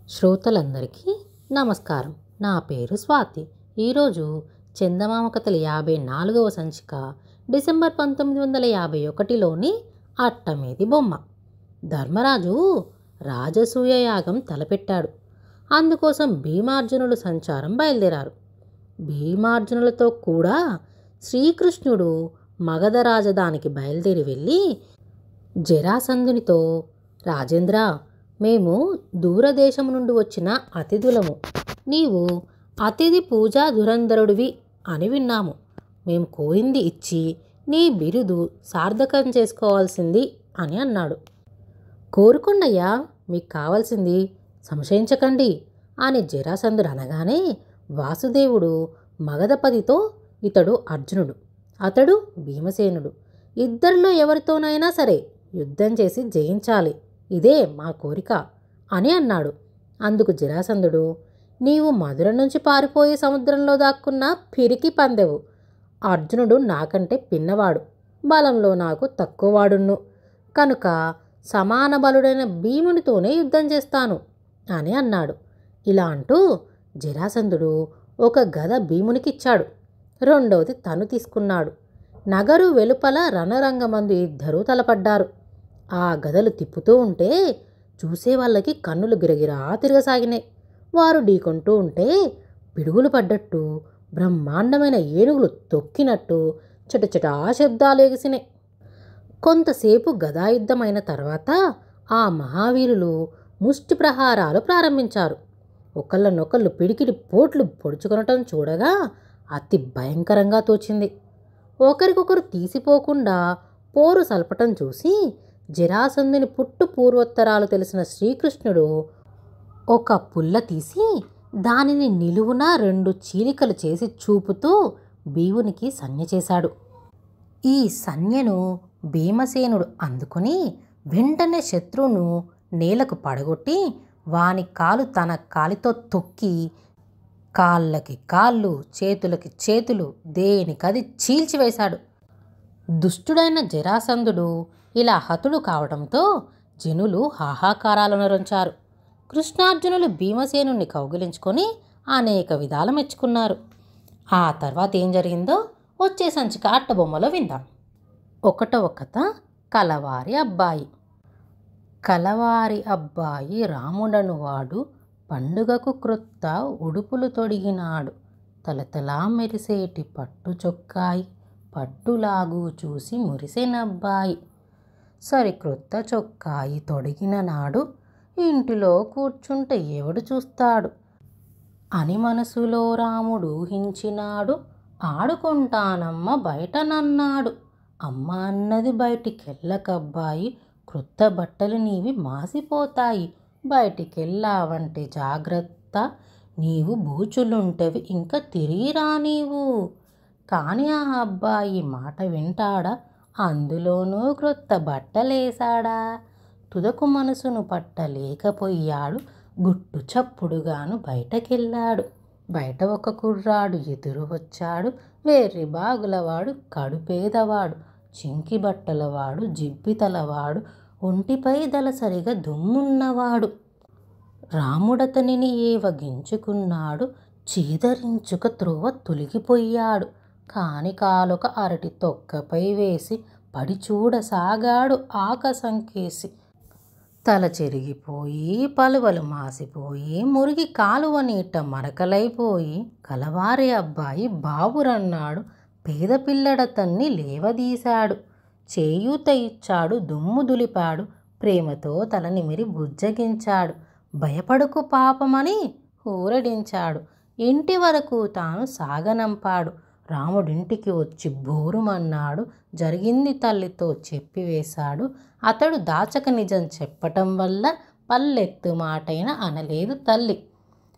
శ్రోతలందరికీ నమస్కారం. నా పేరు స్వాతి. ఈరోజు చందమామ కథలు 54వ సంచిక డిసెంబర్ 1951లోని అట్టమీది బొమ్మ. ధర్మరాజు రాజసూయ యాగం తలపెట్టాడు. అందుకోసం భీమార్జునులు సంచారం బయలుదేరారు. భీమార్జునులతో కూడా శ్రీకృష్ణుడు మగధ రాజధానికి బయలుదేరి వెళ్ళి జరాసంధునితో, రాజేంద్ర, మేము దూరదేశం నుండి వచ్చిన అతిథులము. నీవు అతిథి పూజా ధురంధరుడివి అని విన్నాము. మేము కోరింది ఇచ్చి నీ బిరుదు సార్థకం చేసుకోవాల్సింది అని అన్నాడు. కోరుకోండయ్యా, మీకు కావాల్సింది, సంశయించకండి అని జరాసంధుడు అనగానే వాసుదేవుడు మగధపతితో, ఇతడు అర్జునుడు, అతడు భీమసేనుడు, ఇద్దరిలో ఎవరితోనైనా సరే యుద్ధం చేసి జయించాలి, ఇదే మా కోరిక అని అన్నాడు. అందుకు జరాసంధుడు, నీవు మధుర నుంచి పారిపోయి సముద్రంలో దాక్కున్న పిరికి పందెవు. అర్జునుడు నాకంటే పిన్నవాడు, బలంలో నాకు తక్కువవాడును, కనుక సమాన బలుడైన భీమునితోనే యుద్ధం చేస్తాను అని అన్నాడు. ఇలా అంటూ జరాసంధుడు ఒక గద భీమునికిచ్చాడు. రెండవది తను తీసుకున్నాడు. నగరు వెలుపల రణరంగమందు ఇద్దరూ తలపడ్డారు. ఆ గదలు తిప్పుతూ ఉంటే చూసే వాళ్ళకి కన్నులు గిరగిరా తిరగసాగినాయి. వారు ఢీకొంటూ ఉంటే పిడుగులు పడ్డట్టు, బ్రహ్మాండమైన ఏనుగులు తొక్కినట్టు చటచటా శబ్దాలు ఎగిసినాయి. కొంతసేపు గదాయుద్ధమైన తర్వాత ఆ మహావీరులు ముష్టి ప్రహారాలు ప్రారంభించారు. ఒకళ్ళనొకళ్ళు పిడికిడి పోట్లు పొడుచుకొనటం చూడగా అతి భయంకరంగా తోచింది. ఒకరికొకరు తీసిపోకుండా పోరు సల్పటం చూసి జరాసంధుని పుట్టు పూర్వోత్తరాలు తెలిసిన శ్రీకృష్ణుడు ఒక పుల్ల తీసి దానిని నిలువున 2 చీలికలు చేసి చూపుతూ భీమునికి సంజ్ఞ చేశాడు. ఈ సంజ్ఞను భీమసేనుడు అందుకుని వెంటనే శత్రువును నేలకు పడగొట్టి వాని కాలు తన కాలితో తొక్కి కాళ్ళకి కాళ్ళు, చేతులకి చేతులు, దేనికది చీల్చివేశాడు. దుష్టుడైన జరాసంధుడు ఇలా హతుడు కావడంతో జనులు హాహాకారాలను రంచారు. కృష్ణార్జునులు భీమసేనుణ్ణి కౌగిలించుకొని అనేక విధాలు మెచ్చుకున్నారు. ఆ తర్వాత ఏం జరిగిందో వచ్చే సంచిక అట్టబొమ్మలో విందాం. 1వ కథ, కలవారి అబ్బాయి. కలవారి అబ్బాయి రాముడను వాడు పండుగకు క్రొత్త ఉడుపులు తొడిగినాడు. తలతలా మెరిసేటి పట్టు చొక్కాయి పట్టులాగు చూసి మురిసెనబ్బాయి. సరిక్రొత్త చొక్కాయి తొడిగిన నాడు ఇంటిలో కూర్చుంటే ఎవడు చూస్తాడు అని మనసులో రాముడు ఊహించినాడు. ఆడుకుంటానమ్మ బయటనన్నాడు. అమ్మ అన్నది బయటికెళ్ళకబ్బాయి, క్రొత్త బట్టలు నీవి మాసిపోతాయి. బయటికెళ్ళావంటే జాగ్రత్త, నీవు బూచులుంటవి ఇంకా తిరిగిరా నీవు. కానీ ఆ అబ్బాయి మాట వింటాడా? అందులోనూ క్రొత్త బట్టలేశాడా? తుదకు మనసును పట్టలేకపోయాడు. గుట్టు చప్పుడుగాను బయటకెళ్ళాడు. బయట ఒక కుర్రాడు ఎదురు వచ్చాడు. వేర్రి బాగులవాడు, కడుపేదవాడు, చింకి బట్టలవాడు, జిబ్బితలవాడు, ఒంటిపై దళసరిగా దుమ్మున్నవాడు. రాముడతనిని ఏవగించుకున్నాడు. చీదరించుక త్రోవ తొలగిపోయాడు. కాని కాలొక అరటి తొక్కపై వేసి పడి చూడసాగాడు ఆకసంకేసి. తల చెరిగిపోయి పలువలు మాసిపోయి మురిగి కాలువ నీట మరకలైపోయి కలవారి అబ్బాయి బాబురన్నాడు. పేద పిల్లడతన్ని లేవదీశాడు. చేయూత ఇచ్చాడు, దుమ్ము దులిపాడు, ప్రేమతో తల నిమిరి బుజ్జగించాడు. భయపడుకు పాపమని ఊరడించాడు. ఇంటి వరకు తాను సాగనంపాడు. రాముడింటికి వచ్చి బోరుమన్నాడు. జరిగింది తల్లితో చెప్పివేశాడు. అతడు దాచక నిజం చెప్పటం వల్ల పల్లెత్తు మాటైన అనలేదు తల్లి.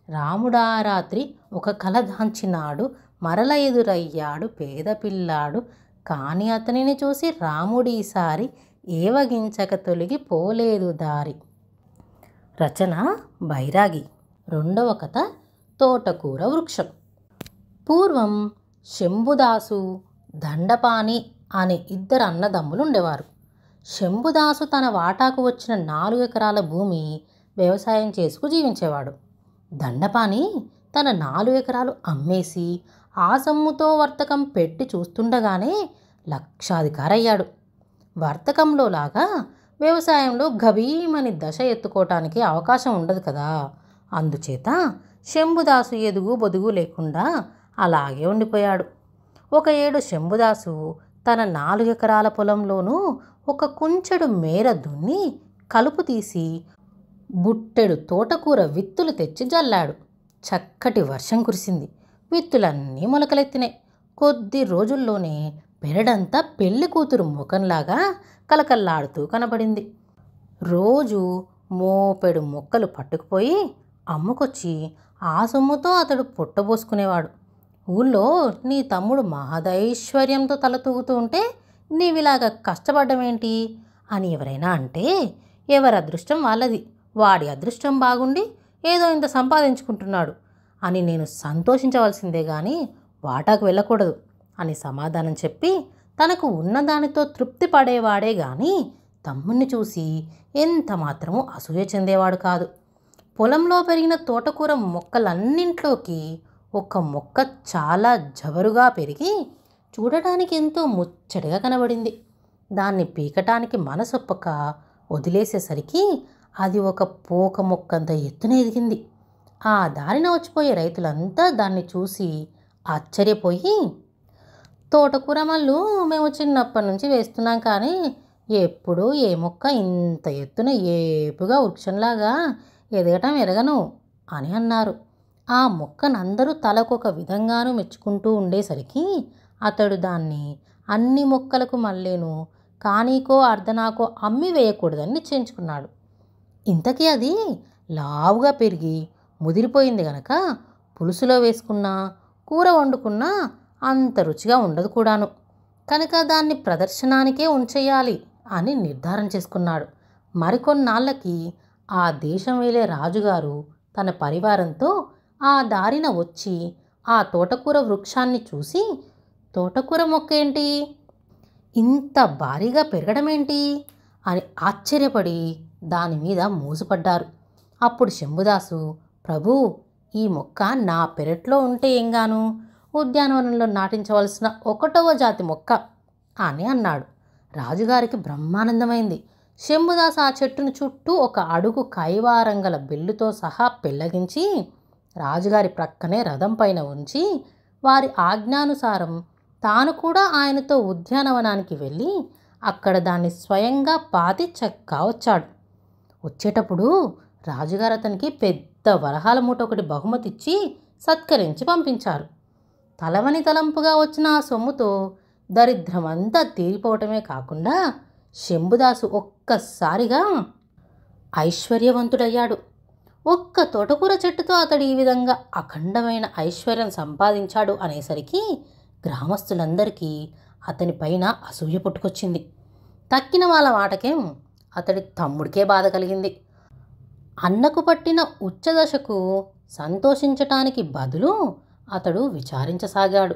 రాముడా రాత్రి ఒక కల దాంచినాడు. మరల ఎదురయ్యాడు పేద పిల్లాడు. కాని అతనిని చూసి రాముడీసారి ఏవగించక తొలగిపోలేదు దారి. రచన బైరాగి. 2వ కథ, తోటకూర వృక్షం. పూర్వం శంభుదాసు, దండపాణి అనే 2 అన్నదమ్ములు ఉండేవారు. శంభుదాసు తన వాటాకు వచ్చిన 4 ఎకరాల భూమి వ్యవసాయం చేసుకు జీవించేవాడు. దండపాని తన 4 ఎకరాలు అమ్మేసి ఆ సొమ్ముతో వర్తకం పెట్టి చూస్తుండగానే లక్షాధికారయ్యాడు. వర్తకంలో లాగా వ్యవసాయంలో గభీమని దశ ఎత్తుకోవటానికి అవకాశం ఉండదు కదా. అందుచేత శంభుదాసు ఎదుగు బొదుగు లేకుండా అలాగే ఉండిపోయాడు. ఒక ఏడు శంభుదాసు తన 4 ఎకరాల పొలంలోనూ ఒక కుంచెడు మేర దున్ని కలుపు తీసి బుట్టెడు తోటకూర విత్తులు తెచ్చి జల్లాడు. చక్కటి వర్షం కురిసింది. విత్తులన్నీ మొలకలెత్తినాయి. కొద్ది రోజుల్లోనే పెరడంతా పెళ్లి కూతురు ముఖంలాగా కలకల్లాడుతూ కనబడింది. రోజు మోపెడు మొక్కలు పట్టుకుపోయి అమ్ముకొచ్చి ఆ సొమ్ముతో అతడు పొట్టబోసుకునేవాడు. ఊళ్ళో నీ తమ్ముడు మహదైశ్వర్యంతో తలతూగుతూ ఉంటే నీవిలాగా కష్టపడ్డమేంటి అని ఎవరైనా అంటే, ఎవరి అదృష్టం వాళ్ళది, వాడి అదృష్టం బాగుండి ఏదో ఇంత సంపాదించుకుంటున్నాడు అని నేను సంతోషించవలసిందే కానీ వాటాకు వెళ్ళకూడదు అని సమాధానం చెప్పి తనకు ఉన్నదానితో తృప్తి పడేవాడే గాని తమ్ముణ్ణి చూసి ఎంత మాత్రమూ అసూయ చెందేవాడు కాదు. పొలంలో పెరిగిన తోటకూర మొక్కలన్నింట్లోకి ఒక మొక్క చాలా జబరుగా పెరిగి చూడటానికి ఎంతో ముచ్చటగా కనబడింది. దాన్ని పీకటానికి మనసొప్పక వదిలేసేసరికి అది ఒక పోక మొక్కంత ఎత్తున ఎదిగింది. ఆ దారిన వచ్చిపోయే రైతులంతా దాన్ని చూసి ఆశ్చర్యపోయి, తోటకూర మళ్ళు మేము చిన్నప్పటి నుంచి వేస్తున్నాం కానీ ఎప్పుడూ ఏ మొక్క ఇంత ఎత్తున ఏపుగా వృక్షంలాగా ఎదగటం ఎరగను అని అన్నారు. ఆ మొక్కనందరూ తలకొక విధంగానూ మెచ్చుకుంటూ ఉండేసరికి అతడు దాన్ని అన్ని మొక్కలకు మళ్ళీను కానీకో అర్ధనాకో అమ్మి వేయకూడదని నిశ్చయించుకున్నాడు. ఇంతకీ అది లావుగా పెరిగి ముదిరిపోయింది గనక పులుసులో వేసుకున్నా కూర వండుకున్నా అంత రుచిగా ఉండదు కూడాను. కనుక దాన్ని ప్రదర్శనానికే ఉంచేయాలి అని నిర్ధారణ చేసుకున్నాడు. మరికొన్నాళ్ళకి ఆ దేశం వెళ్ళే రాజుగారు తన పరివారంతో ఆ దారిన వచ్చి ఆ తోటకూర వృక్షాన్ని చూసి, తోటకూర మొక్క ఏంటి ఇంత భారీగా పెరగడమేంటి అని ఆశ్చర్యపడి దాని మీద మోసుపడ్డారు. అప్పుడు శంభుదాసు, ప్రభూ, ఈ మొక్క నా పెరట్లో ఉంటే ఏంగాను, ఉద్యానవనంలో నాటించవలసిన 1వ జాతి మొక్క అని అన్నాడు. రాజుగారికి బ్రహ్మానందమైంది. శంభుదాసు ఆ చెట్టును చుట్టూ 1 అడుగు కైవారంగల బిల్లుతో సహా పెళ్లగించి రాజుగారి ప్రక్కనే రథం పైన ఉంచి వారి ఆజ్ఞానుసారం తాను కూడా ఆయనతో ఉద్యానవనానికి వెళ్ళి అక్కడ దాన్ని స్వయంగా పాతి చక్కా వచ్చాడు. వచ్చేటప్పుడు రాజుగారు అతనికి పెద్ద వరహాల మూట ఒకటి బహుమతి ఇచ్చి సత్కరించి పంపించారు. తలవని తలంపుగా వచ్చిన ఆ సొమ్ముతో దరిద్రమంతా తీరిపోవటమే కాకుండా శంభుదాసు ఒక్కసారిగా ఐశ్వర్యవంతుడయ్యాడు. ఒక్క తోటకూర చెట్టుతో అతడు ఈ విధంగా అఖండమైన ఐశ్వర్యం సంపాదించాడు అనేసరికి గ్రామస్తులందరికీ అతని పైన అసూయ పుట్టుకొచ్చింది. తక్కిన వాళ్ళ మాటకేం అతడి తమ్ముడికే బాధ కలిగింది. అన్నకు పట్టిన ఉచ్చదశకు సంతోషించటానికి బదులు అతడు విచారించసాగాడు.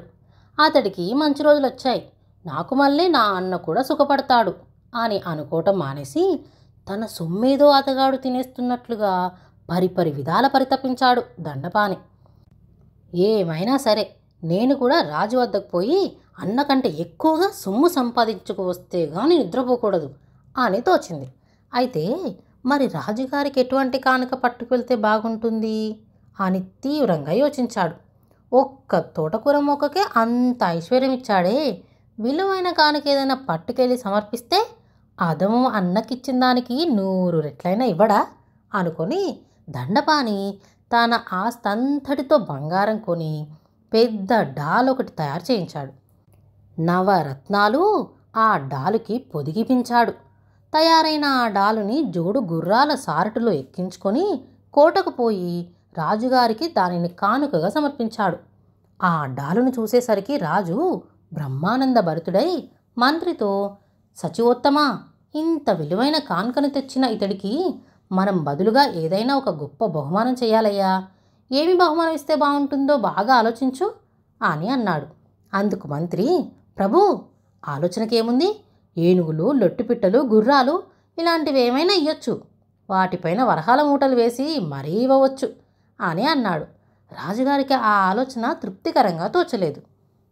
అతడికి మంచి రోజులు వచ్చాయి, నాకు మళ్ళీ నా అన్న కూడా సుఖపడతాడు అని అనుకోవటం మానేసి తన సొమ్మేదో అతగాడు తినేస్తున్నట్లుగా పరిపరి విధాల పరితపించాడు దండపాని. ఏమైనా సరే నేను కూడా రాజు వద్దకు పోయి అన్నకంటే ఎక్కువగా సొమ్ము సంపాదించుకు వస్తే గాని నిద్రపోకూడదు అని తోచింది. అయితే మరి రాజుగారికి ఎటువంటి కానుక పట్టుకెళ్తే బాగుంటుంది అని తీవ్రంగా యోచించాడు. ఒక్క తోటకూర మొక్కకే అంత ఐశ్వర్యం ఇచ్చాడే, విలువైన కానుక ఏదైనా పట్టుకెళ్ళి సమర్పిస్తే అదము అన్నకిచ్చిన దానికి 100 రెట్లైనా ఇవ్వడా అనుకొని దండపాని తన ఆస్తంతటితో బంగారం కొని పెద్ద డాల్ ఒకటి తయారు చేయించాడు. నవరత్నాలు ఆ డాలుకి పొదిగిపించాడు. తయారైన ఆ డాలుని జోడు గుర్రాల సారటులో ఎక్కించుకొని కోటకు పోయి రాజుగారికి దానిని కానుకగా సమర్పించాడు. ఆ డాలును చూసేసరికి రాజు బ్రహ్మానంద భరితుడై మంత్రితో, సచివోత్తమా, ఇంత విలువైన కానుకను తెచ్చిన ఇతడికి మనం బదులుగా ఏదైనా ఒక గొప్ప బహుమానం చేయాలయ్యా. ఏమి బహుమానం ఇస్తే బాగుంటుందో బాగా ఆలోచించు అని అన్నాడు. అందుకు మంత్రి, ప్రభు, ఆలోచనకేముంది, ఏనుగులు, లొట్టిపిట్టలు, గుర్రాలు ఇలాంటివి ఏమైనా ఇయ్యొచ్చు. వాటిపైన వరహాల మూటలు వేసి మరీ ఇవ్వవచ్చు అని అన్నాడు. రాజుగారికి ఆ ఆలోచన తృప్తికరంగా తోచలేదు.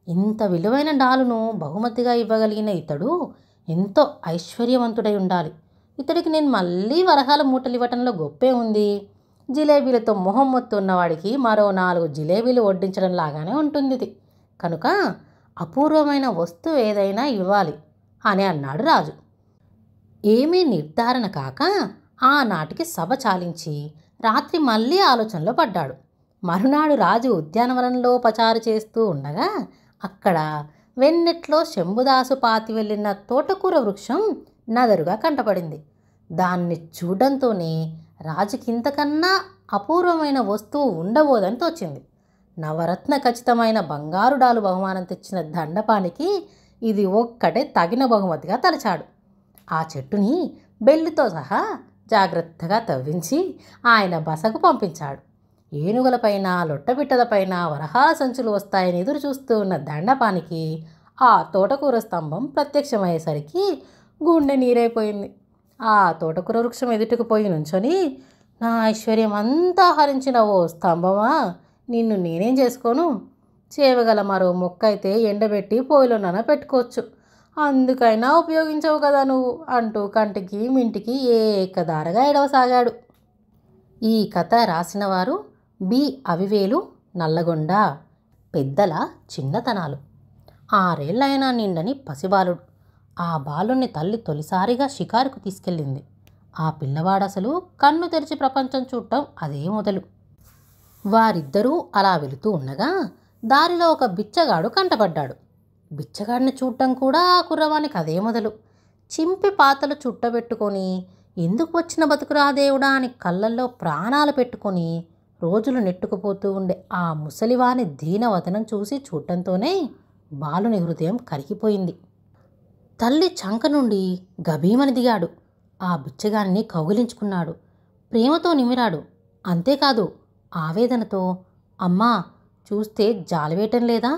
ఇంత విలువైన డాలును బహుమతిగా ఇవ్వగలిగిన ఇతడు ఎంతో ఐశ్వర్యవంతుడై ఉండాలి. ఇతడికి నేను మళ్ళీ వరహాల మూటలు ఇవ్వటంలో గొప్పే ఉంది. జిలేబీలతో మొహం మొత్తు ఉన్నవాడికి మరో 4 జిలేబీలు వడ్డించడం లాగానే ఉంటుంది ఇది. కనుక అపూర్వమైన వస్తువు ఏదైనా ఇవ్వాలి అని అన్నాడు రాజు. ఏమీ నిర్ధారణ కాక ఆనాటికి సభ చాలించి రాత్రి మళ్ళీ ఆలోచనలో పడ్డాడు. మరునాడు రాజు ఉద్యానవనంలో పచారు చేస్తూ ఉండగా అక్కడ వెన్నెట్లో శంభుదాసు పాతి వెళ్ళిన తోటకూర వృక్షం నదరుగా కంటపడింది. దాన్ని చూడంతోనే రాజుకింతకన్నా అపూర్వమైన వస్తువు ఉండబోదని తోచింది. నవరత్న ఖచ్చితమైన బంగారు డాలు బహుమానం తెచ్చిన దండపానికి ఇది ఒక్కటే తగిన బహుమతిగా తలచాడు. ఆ చెట్టుని బెల్లితో సహా జాగ్రత్తగా తవ్వించి ఆయన బసకు పంపించాడు. ఏనుగులపైన లొట్టబిట్టలపైన వరహాల సంచులు వస్తాయని ఎదురు చూస్తూ ఉన్న దండపానికి ఆ తోటకూర స్తంభం ప్రత్యక్షమయ్యేసరికి గుండె నీరైపోయింది. ఆ తోటకూర వృక్షం ఎదుటికి పోయి నుంచొని, నా ఐశ్వర్యం అంతా హరించిన ఓ స్తంభమా, నిన్ను నేనేం చేసుకోను? చేయగల మరో మొక్క అయితే ఎండబెట్టి పొయ్యిలోనైనా పెట్టుకోవచ్చు, అందుకైనా ఉపయోగించవు కదా నువ్వు అంటూ కంటికి మింటికి ఏకదారగా ఎడవసాగాడు. ఈ కథ రాసినవారు బి. అవివేలు, నల్లగొండ. పెద్దల చిన్నతనాలు. 6 ఏళ్లైనా నిండని పసిబాలుడు. ఆ బాలుని తల్లి తొలిసారిగా షికారుకు తీసుకెళ్ళింది. ఆ పిల్లవాడసలు కన్ను తెరిచి ప్రపంచం చూడటం అదే మొదలు. వారిద్దరూ అలా వెళుతూ ఉండగా దారిలో ఒక బిచ్చగాడు కంటపడ్డాడు. బిచ్చగాడిని చూడటం కూడా ఆ కుర్రవానికి అదే మొదలు. చింపి పాతలు చుట్టబెట్టుకొని, ఎందుకు వచ్చిన బతుకురా దేవుడా అని కళ్ళల్లో ప్రాణాలు పెట్టుకొని రోజులు నెట్టుకుపోతూ ఉండే ఆ ముసలివాని దీనవదనం చూసి చూడటంతోనే బాలుని హృదయం కరిగిపోయింది. తల్లి చంక నుండి గభీమని దిగాడు. ఆ బిచ్చగాన్ని కౌగిలించుకున్నాడు. ప్రేమతో నిమిరాడు. అంతేకాదు, ఆవేదనతో, అమ్మా చూస్తే జాలివేయటం లేదా?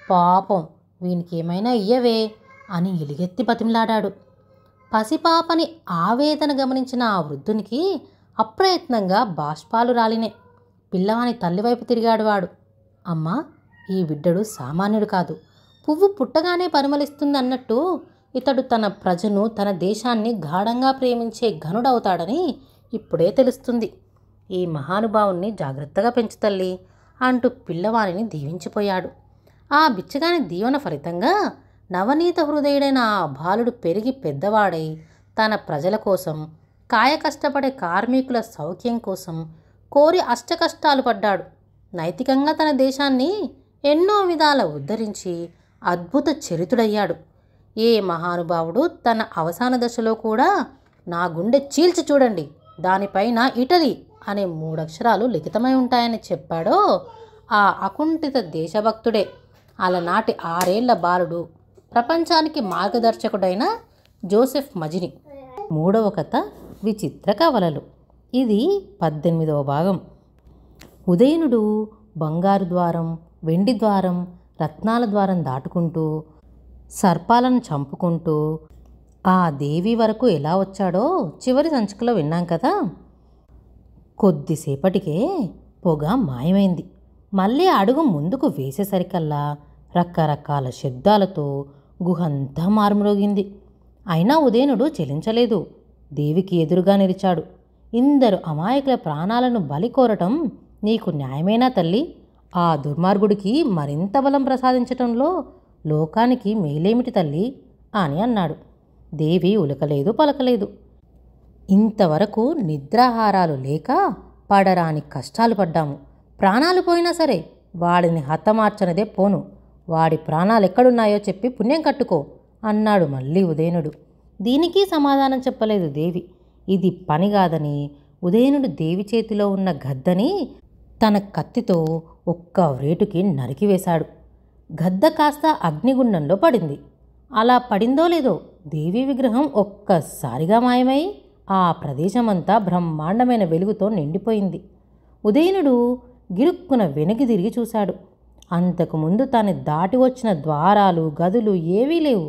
పాపం వీనికి ఏమైనా ఇయ్యవే అని ఎలుగెత్తి బతిమలాడాడు. పసిపాపని ఆవేదన గమనించిన ఆ వృద్ధునికి అప్రయత్నంగా బాష్పాలు రాలినే. పిల్లవాని తల్లివైపు తిరిగాడు వాడు. అమ్మా, ఈ బిడ్డడు సామాన్యుడు కాదు. పువ్వు పుట్టగానే పరిమళిస్తుందన్నట్టు ఇతడు తన ప్రజను, తన దేశాన్ని గాఢంగా ప్రేమించే ఘనుడవుతాడని ఇప్పుడే తెలుస్తుంది. ఈ మహానుభావుణ్ణి జాగ్రత్తగా పెంచు తల్లి అంటూ పిల్లవానిని దీవించిపోయాడు. ఆ బిచ్చగాని దీవెన ఫలితంగా నవనీత హృదయుడైన ఆ బాలుడు పెరిగి పెద్దవాడై తన ప్రజల కోసం, కాయ కష్టపడే కార్మికుల సౌఖ్యం కోసం కోరి అష్టకష్టాలు పడ్డాడు. నైతికంగా తన దేశాన్ని ఎన్నో విధాల ఉద్ధరించి అద్భుత చరితుడయ్యాడు. ఏ మహానుభావుడు తన అవసాన దశలో కూడా నా గుండె చీల్చి చూడండి, దానిపైన ఇటలీ అనే 3 అక్షరాలు లిఖితమై ఉంటాయని చెప్పాడో ఆ అకుంఠిత దేశభక్తుడే అలనాటి 6 ఏళ్ల బాలుడు, ప్రపంచానికి మార్గదర్శకుడైన జోసెఫ్ మజిని. 3వ కథ విచిత్ర కవలలు. ఇది 18వ భాగం. ఉదయనుడు బంగారు ద్వారం, వెండి ద్వారం, రత్నాల ద్వారం దాటుకుంటూ, సర్పాలను చంపుకుంటూ ఆ దేవి వరకు ఎలా వచ్చాడో చివరి సంచికలో విన్నాం కదా. కొద్దిసేపటికే పొగ మాయమైంది. మళ్ళీ అడుగు ముందుకు వేసేసరికల్లా రకరకాల శబ్దాలతో గుహంతా మారుమ్రోగింది. అయినా ఉదయనుడు చెలించలేదు. దేవికి ఎదురుగా నిలిచాడు. ఇందరు అమాయకుల ప్రాణాలను బలి కోరటం నీకు న్యాయమేనా తల్లి? ఆ దుర్మార్గుడికి మరింత బలం ప్రసాదించటంలో లోకానికి మేలేమిటి తల్లి అని అన్నాడు. దేవి ఉలకలేదు, పలకలేదు. ఇంతవరకు నిద్రాహారాలు లేక పడరాని కష్టాలు పడ్డాము. ప్రాణాలు పోయినా సరే వాడిని హతమార్చనదే పోను. వాడి ప్రాణాలు ఎక్కడున్నాయో చెప్పి పుణ్యం కట్టుకో అన్నాడు మళ్ళీ ఉదయనుడు. దీనికి సమాధానం చెప్పలేదు దేవి. ఇది పని కాదని ఉదయనుడు దేవి చేతిలో ఉన్న గద్దని తన కత్తితో ఒక్క వ్రేటుకి నరికివేశాడు. గద్ద కాస్త అగ్నిగుండంలో పడింది. అలా పడిందో లేదో దేవి విగ్రహం ఒక్కసారిగా మాయమై ఆ ప్రదేశమంతా బ్రహ్మాండమైన వెలుగుతో నిండిపోయింది. ఉదయనుడు గిరుక్కున వెనక్కి తిరిగి చూశాడు. అంతకుముందు తాను దాటి వచ్చిన ద్వారాలు, గదులు ఏవీ లేవు.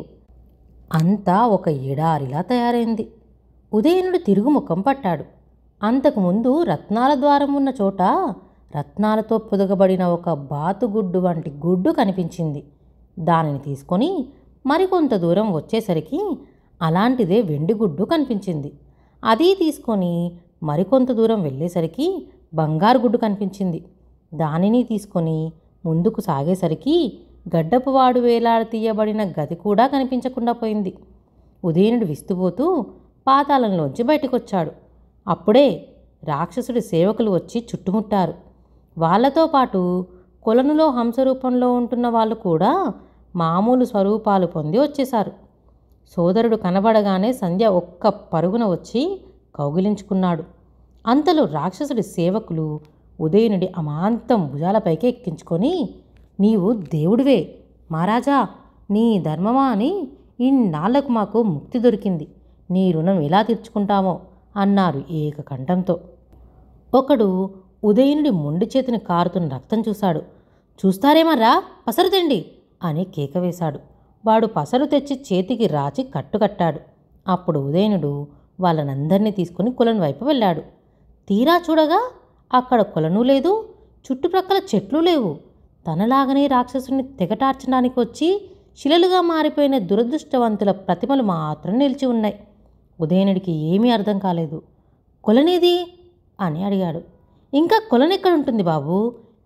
అంతా ఒక ఎడారిలా తయారైంది. ఉదయనుడు తిరుగుముఖం పట్టాడు. అంతకుముందు రత్నాల ద్వారం ఉన్న చోట రత్నాలతో పొదగబడిన ఒక బాతుగుడ్డు వంటి గుడ్డు కనిపించింది. దానిని తీసుకొని మరికొంత దూరం వచ్చేసరికి అలాంటిదే వెండిగుడ్డు కనిపించింది. అది తీసుకొని మరికొంత దూరం వెళ్ళేసరికి బంగారు గుడ్డు కనిపించింది. దానిని తీసుకొని ముందుకు సాగేసరికి గడ్డపువాడు వేలాడతీయబడిన గది కూడా కనిపించకుండా పోయింది. ఉదయనుడు విస్తుపోతూ పాతాళంలోంచి బయటకొచ్చాడు. అప్పుడే రాక్షసుడి సేవకులు వచ్చి చుట్టుముట్టారు. వాళ్లతో పాటు కొలనులో హంసరూపంలో ఉంటున్న వాళ్ళు కూడా మామూలు స్వరూపాలు పొంది వచ్చేశారు. సోదరుడు కనబడగానే సంధ్య ఒక్క పరుగున వచ్చి కౌగిలించుకున్నాడు. అంతలో రాక్షసుడి సేవకులు ఉదయనుడి అమాంతం భుజాలపైకి ఎక్కించుకొని, నీవు దేవుడివే మహారాజా, నీ ధర్మమా అని ఇన్నాళ్లకు మాకు ముక్తి దొరికింది, నీ రుణం ఎలా తీర్చుకుంటామో అన్నారు ఏకకంఠంతో. ఒకడు ఉదయనుడి మొండి చేతిని కారుతున్న రక్తం చూశాడు. చూస్తారేమర్రా, పసరు తెండి అని కేక వేశాడు. వాడు పసరు తెచ్చి చేతికి రాచి కట్టుకట్టాడు. అప్పుడు ఉదయనుడు వాళ్ళనందరినీ తీసుకుని కొలను వైపు వెళ్ళాడు. తీరా చూడగా అక్కడ కొలను లేదు, చుట్టుప్రక్కల చెట్లు లేవు. తనలాగనే రాక్షసుని తెగటార్చడానికి వచ్చి శిలలుగా మారిపోయిన దురదృష్టవంతుల ప్రతిమలు మాత్రం నిలిచి ఉన్నాయి. ఉదయనుడికి ఏమీ అర్థం కాలేదు. కొలనేది అని అడిగాడు. ఇంకా కొలనెక్కడుంటుంది బాబు,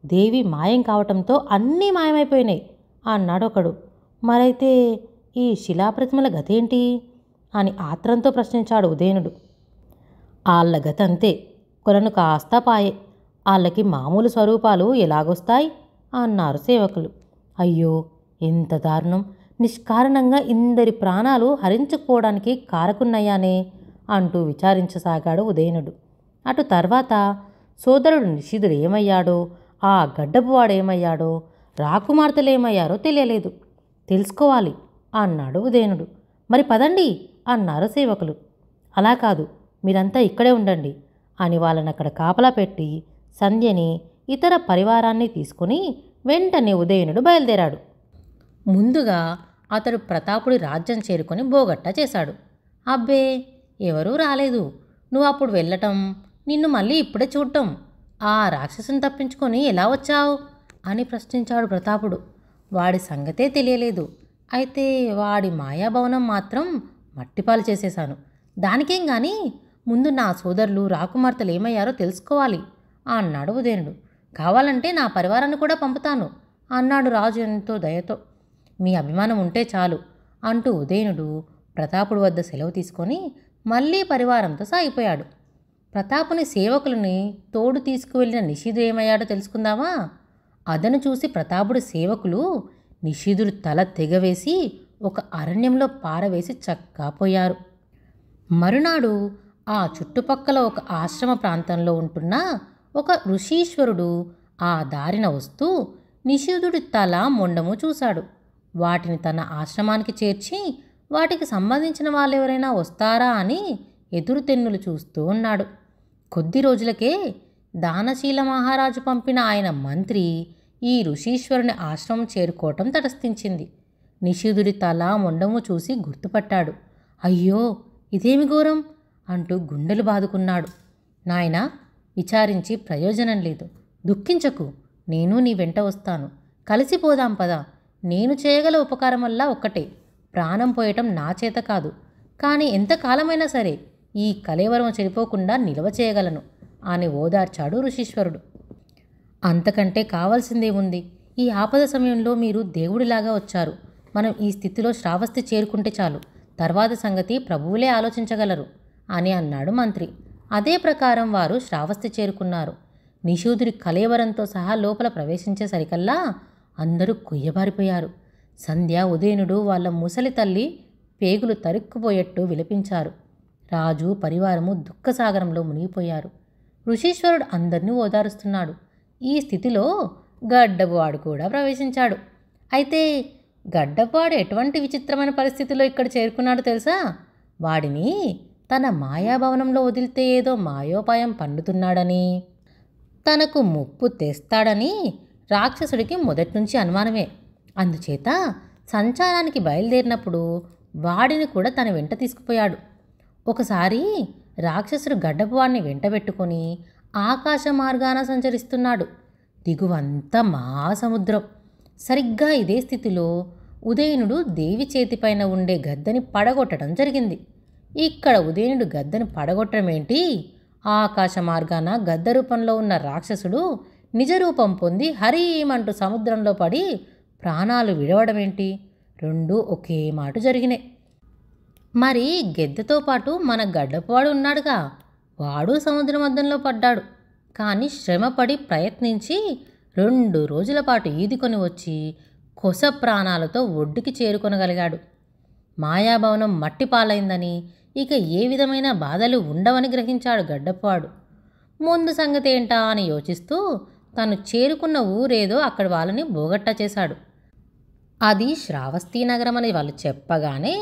దేవి మాయం కావటంతో అన్నీ మాయమైపోయినాయి అన్నాడొకడు. మరైతే ఈ శిలాప్రతిమల గతేంటి అని ఆత్రంతో ప్రశ్నించాడు ఉదయనుడు. ఆళ్ళ గతంతే, కొలను కాస్త పాయే, వాళ్ళకి మామూలు స్వరూపాలు ఎలాగొస్తాయి అన్నారు సేవకులు. అయ్యో ఎంత దారుణం, నిష్కారణంగా ఇందరి ప్రాణాలు హరించుకోవడానికి కారకున్నయ్యానే అంటూ విచారించసాగాడు ఉదయనుడు. అటు తర్వాత సోదరుడు నిషిధుడు ఏమయ్యాడో, ఆ గడ్డపువాడేమయ్యాడో, రాకుమార్తెలేమయ్యారో తెలియలేదు. తెలుసుకోవాలి అన్నాడు ఉదయనుడు. మరి పదండి అన్నారు సేవకులు. అలా కాదు, మీరంతా ఇక్కడే ఉండండి అని వాళ్ళని అక్కడ కాపలా పెట్టి సంధ్యని ఇతర పరివారాన్ని తీసుకుని వెంటనే ఉదయనుడు బయలుదేరాడు. ముందుగా అతడు ప్రతాపుడి రాజ్యం చేరుకొని బోగట్టా చేశాడు. అబ్బే ఎవరూ రాలేదు, నువ్వు అప్పుడు వెళ్ళటం, నిన్ను మళ్ళీ ఇప్పుడే చూడటం, ఆ రాక్షసుని తప్పించుకొని ఎలా వచ్చావు అని ప్రశ్నించాడు ప్రతాపుడు. వాడి సంగతే తెలియలేదు, అయితే వాడి మాయాభవనం మాత్రం మట్టిపాలు చేసేశాను. దానికేం గాని ముందు నా సోదరులు రాకుమార్తెలు ఏమయ్యారో తెలుసుకోవాలి అన్నాడు ఉదయనుడు. కావాలంటే నా పరివారాన్ని కూడా పంపుతాను అన్నాడు రాజు ఎంతో దయతో. మీ అభిమానం ఉంటే చాలు అంటూ ఉదయనుడు ప్రతాపుడు వద్ద సెలవు తీసుకొని మళ్ళీ పరివారంతో సాగిపోయాడు. ప్రతాపుని సేవకులని తోడు తీసుకువెళ్ళిన నిషిధుడు ఏమయ్యాడో తెలుసుకుందామా? అదను చూసి ప్రతాపుడి సేవకులు నిషిధుడు తల తెగవేసి ఒక అరణ్యంలో పారవేసి చక్కాపోయారు. మరునాడు ఆ చుట్టుపక్కల ఒక ఆశ్రమ ప్రాంతంలో ఉంటున్న ఒక ఋషీశ్వరుడు ఆ దారిన వస్తూ నిషిధుడి తల మొండము చూశాడు. వాటిని తన ఆశ్రమానికి చేర్చి వాటికి సంబంధించిన వాళ్ళెవరైనా వస్తారా అని ఎదురుతెన్నులు చూస్తూ ఉన్నాడు. కొద్ది రోజులకే దానశీల మహారాజు పంపిన ఆయన మంత్రి ఈ ఋషీశ్వరుని ఆశ్రమం చేరుకోవటం తటస్థించింది. నిషిధుడి తల మొండము చూసి గుర్తుపట్టాడు. అయ్యో ఇదేమి ఘోరం అంటూ గుండెలు బాదుకున్నాడు. నాయనా, విచారించి ప్రయోజనం లేదు, దుఃఖించకు, నేను నీ వెంట వస్తాను, కలిసిపోదాం పదా. నేను చేయగల ఉపకారం వల్ల ఒక్కటే, ప్రాణం పోయటం నా చేత కాదు, కానీ ఎంతకాలమైనా సరే ఈ కలేవరం చెడిపోకుండా నిల్వ చేయగలను అని ఓదార్చాడు ఋషీశ్వరుడు. అంతకంటే కావాల్సిందేముంది, ఈ ఆపద సమయంలో మీరు దేవుడిలాగా వచ్చారు. మనం ఈ స్థితిలో శ్రావస్తి చేరుకుంటే చాలు, తర్వాత సంగతి ప్రభువులే ఆలోచించగలరు అని అన్నాడు మంత్రి. అదే ప్రకారం వారు శ్రావస్తి చేరుకున్నారు. నిషూదుడి కలేవరంతో సహా లోపల ప్రవేశించేసరికల్లా అందరూ కొయ్యబారిపోయారు. సంధ్య, ఉదయనుడు వాళ్ళ ముసలి తల్లి పేగులు తరుక్కుపోయేట్టు విలపించారు. రాజు పరివారము దుఃఖసాగరంలో మునిగిపోయారు. ఋషీశ్వరుడు అందరినీ ఓదారుస్తున్నాడు. ఈ స్థితిలో గడ్డపువాడు కూడా ప్రవేశించాడు. అయితే గడ్డపువాడు ఎటువంటి విచిత్రమైన పరిస్థితిలో ఇక్కడ చేరుకున్నాడో తెలుసా? వాడిని తన మాయాభవనంలో వదిలితే ఏదో మాయోపాయం పన్నుతున్నాడని, తనకు ముప్పు తెస్తాడని రాక్షసుడికి మొదటి నుంచి అనుమానమే. అందుచేత సంచారానికి బయలుదేరినప్పుడు వాడిని కూడా తన వెంట తీసుకుపోయాడు. ఒకసారి రాక్షసుడు గడ్డపువాడిని వెంటబెట్టుకొని ఆకాశ మార్గాన సంచరిస్తున్నాడు. దిగువంతా మహాసముద్రం. సరిగ్గా ఇదే స్థితిలో ఉదయనుడు దేవి చేతిపైన ఉండే గద్దెని పడగొట్టడం జరిగింది. ఇక్కడ ఉదయనుడు గద్దెని పడగొట్టడం ఏంటి? ఆకాశ మార్గాన గద్ద రూపంలో ఉన్న రాక్షసుడు నిజరూపం పొంది హరీమంటూ సముద్రంలో పడి ప్రాణాలు విడవడమేంటి? రెండూ ఒకే మాట జరిగినాయి. మరి గెద్దెతో పాటు మన గడ్డపువాడు ఉన్నాడుగా, వాడు సముద్ర మధ్యంలో పడ్డాడు. కానీ శ్రమపడి ప్రయత్నించి 2 రోజుల పాటు ఈదుకొని వచ్చి కొస ప్రాణాలతో ఒడ్డుకి చేరుకొనగలిగాడు. మాయాభవనం మట్టి పాలైందని, ఇక ఏ విధమైన బాధలు ఉండవని గ్రహించాడు గడ్డపువాడు. ముందు సంగతి ఏంటా అని యోచిస్తూ తను చేరుకున్న ఊరేదో అక్కడి వాళ్ళని బోగట్టా చేశాడు. అది శ్రావస్తీ నగరం అని వాళ్ళు చెప్పగానే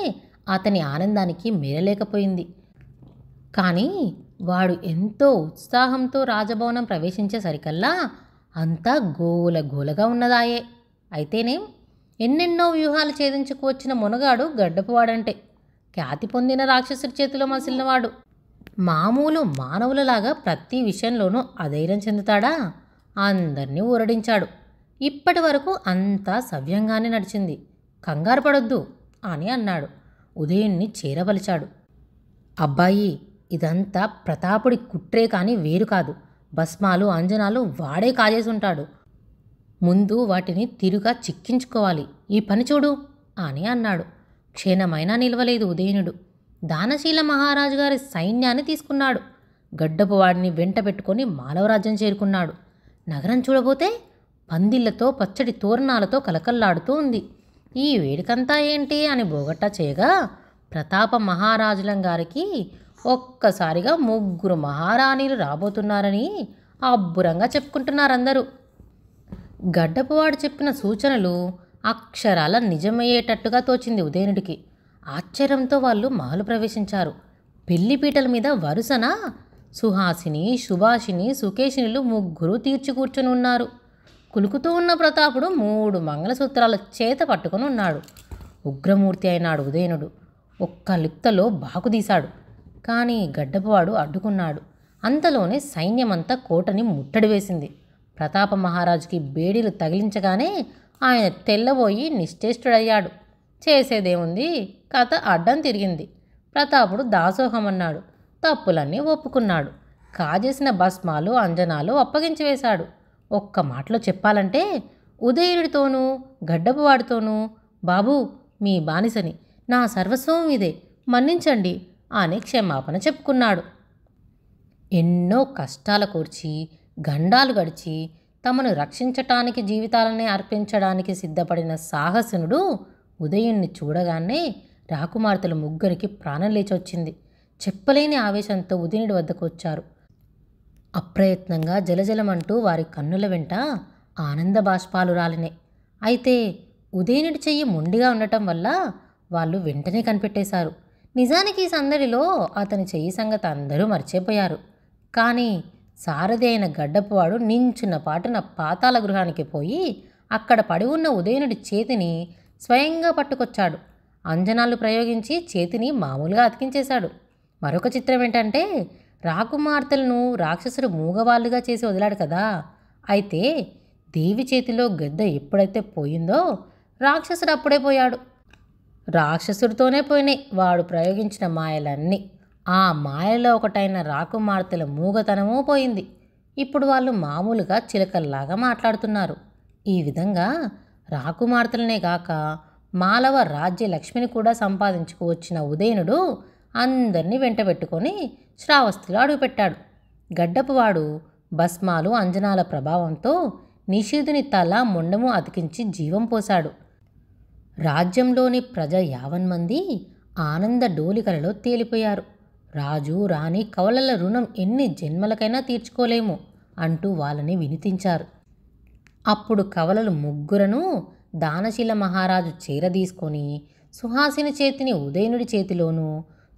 అతని ఆనందానికి మేరలేకపోయింది. కానీ వాడు ఎంతో ఉత్సాహంతో రాజభవనం ప్రవేశించేసరికల్లా అంతా గోలగోలగా ఉన్నదాయే. అయితేనేం, ఎన్నెన్నో వ్యూహాలు ఛేదించుకు వచ్చిన మునగాడు గడ్డపువాడంటే. ఖ్యాతి పొందిన రాక్షసుడి చేతిలో మసిలినవాడు. మామూలు మానవులలాగా ప్రతి విషయంలోనూ అధైర్యం చెందుతాడా? అందరినీ ఊరడించాడు. ఇప్పటి వరకు అంతా సవ్యంగానే నడిచింది, కంగారు పడొద్దు అని అన్నాడు. ఉదయుణ్ణి చేరవలిచాడు. అబ్బాయి, ఇదంతా ప్రతాపుడి కుట్రే కానీ వేరు కాదు. భస్మాలు అంజనాలు వాడే కాజేసుంటాడు. ముందు వాటిని తిరుగా చిక్కించుకోవాలి. ఈ పని చూడు అని అన్నాడు. క్షణమైనా నిలవలేదు ఉదయనుడు. దానశీల మహారాజు గారి సైన్యాన్ని తీసుకున్నాడు. గడ్డపు వాడిని వెంట పెట్టుకొని మాలవరాజ్యం చేరుకున్నాడు. నగరం చూడబోతే పందిళ్లతో పచ్చడి తోరణాలతో కలకల్లాడుతూ ఉంది. ఈ వేడికంతా ఏంటి అని బోగట్టా చేయగా ప్రతాప మహారాజులం గారికి ఒక్కసారిగా 3 మహారాణీలు రాబోతున్నారని అబ్బురంగా చెప్పుకుంటున్నారందరూ. గడ్డపువాడు చెప్పిన సూచనలు అక్షరాల నిజమయ్యేటట్టుగా తోచింది ఉదయనుడికి. ఆశ్చర్యంతో వాళ్ళు మహలు ప్రవేశించారు. పెళ్లిపీటల మీద వరుసన సుహాసిని, సుభాషిని, సుకేషినులు 3 తీర్చి కూర్చొని ఉన్నారు. కులుకుతూ ఉన్న ప్రతాపుడు 3 మంగళసూత్రాల చేత పట్టుకొని ఉన్నాడు. ఉగ్రమూర్తి అయినాడు ఉదయనుడు. ఒక్క లిప్తలో బాకుదీశాడు. కానీ గడ్డపువాడు అడ్డుకున్నాడు. అంతలోనే సైన్యమంతా కోటని ముట్టడి వేసింది. ప్రతాప మహారాజుకి బేడీలు తగిలించగానే ఆయన తెల్లబోయి నిశ్చేష్టుడయ్యాడు. చేసేదేముంది, కథ అడ్డం తిరిగింది. ప్రతాపుడు దాసోహమన్నాడు. తప్పులన్నీ ఒప్పుకున్నాడు. కాజేసిన భస్మాలు అంజనాలు అప్పగించి వేశాడు. ఒక్క మాటలో చెప్పాలంటే ఉదయుడితోనూ గడ్డపువాడితోనూ, బాబూ మీ బానిసని, నా సర్వస్వం ఇదే, మన్నించండి అని క్షమాపణ చెప్పుకున్నాడు. ఎన్నో కష్టాల కూర్చి గండాలు గడిచి తమను రక్షించటానికి జీవితాలనే అర్పించడానికి సిద్ధపడిన సాహసనుడు ఉదయుణ్ణి చూడగానే రాకుమార్తెల 3కి ప్రాణం లేచొచ్చింది. చెప్పలేని ఆవేశంతో ఉదయుడి వద్దకు వచ్చారు. అప్రయత్నంగా జలజలమంటూ వారి కన్నుల వెంట ఆనంద బాష్పాలు రాలినాయి. అయితే ఉదయునుడి చెయ్యి మొండిగా ఉండటం వల్ల వాళ్ళు వెంటనే కనిపెట్టేశారు. నిజానికి ఈ సందడిలో అతని చెయ్యి సంగతి అందరూ మర్చిపోయారు. కానీ సారథి అయిన గడ్డపువాడు నించున్న పాటున పాతాళ గృహానికి పోయి అక్కడ పడి ఉన్న ఉదయనుడి చేతిని స్వయంగా పట్టుకొచ్చాడు. అంజనాలు ప్రయోగించి చేతిని మామూలుగా అతికించేశాడు. మరొక చిత్రం ఏంటంటే, రాకుమార్తెలను రాక్షసుడు మూగవాళ్ళుగా చేసి వదిలాడు కదా. అయితే దేవి చేతిలో గద్ద ఎప్పుడైతే పోయిందో రాక్షసుడు అప్పుడే పోయాడు. రాక్షసుడితోనే పోయినాయి వాడు ప్రయోగించిన మాయలన్నీ. ఆ మాయలో ఒకటైన రాకుమార్తెల మూగతనమూ పోయింది. ఇప్పుడు వాళ్ళు మామూలుగా చిలకల్లాగా మాట్లాడుతున్నారు. ఈ విధంగా రాకుమార్తెలనే కాక మాలవ రాజ్య లక్ష్మిని కూడా సంపాదించుకు వచ్చిన ఉదయనుడు అందరినీ వెంటబెట్టుకొని శ్రావస్తిలో అడుగుపెట్టాడు. గడ్డపువాడు భస్మాలు అంజనాల ప్రభావంతో నిషీధుని తల మొండము అతికించి జీవం పోశాడు. రాజ్యంలోని ప్రజ 50 మంది ఆనంద డోలికలలో తేలిపోయారు. రాజు రాణి కవలల రుణం ఎన్ని జన్మలకైనా తీర్చుకోలేము అంటూ వాళ్ళని వినిపించారు. అప్పుడు కవలలు 3 దానశీల మహారాజు చేరదీసుకొని సుహాసిని చేతిని ఉదయనుడి చేతిలోనూ,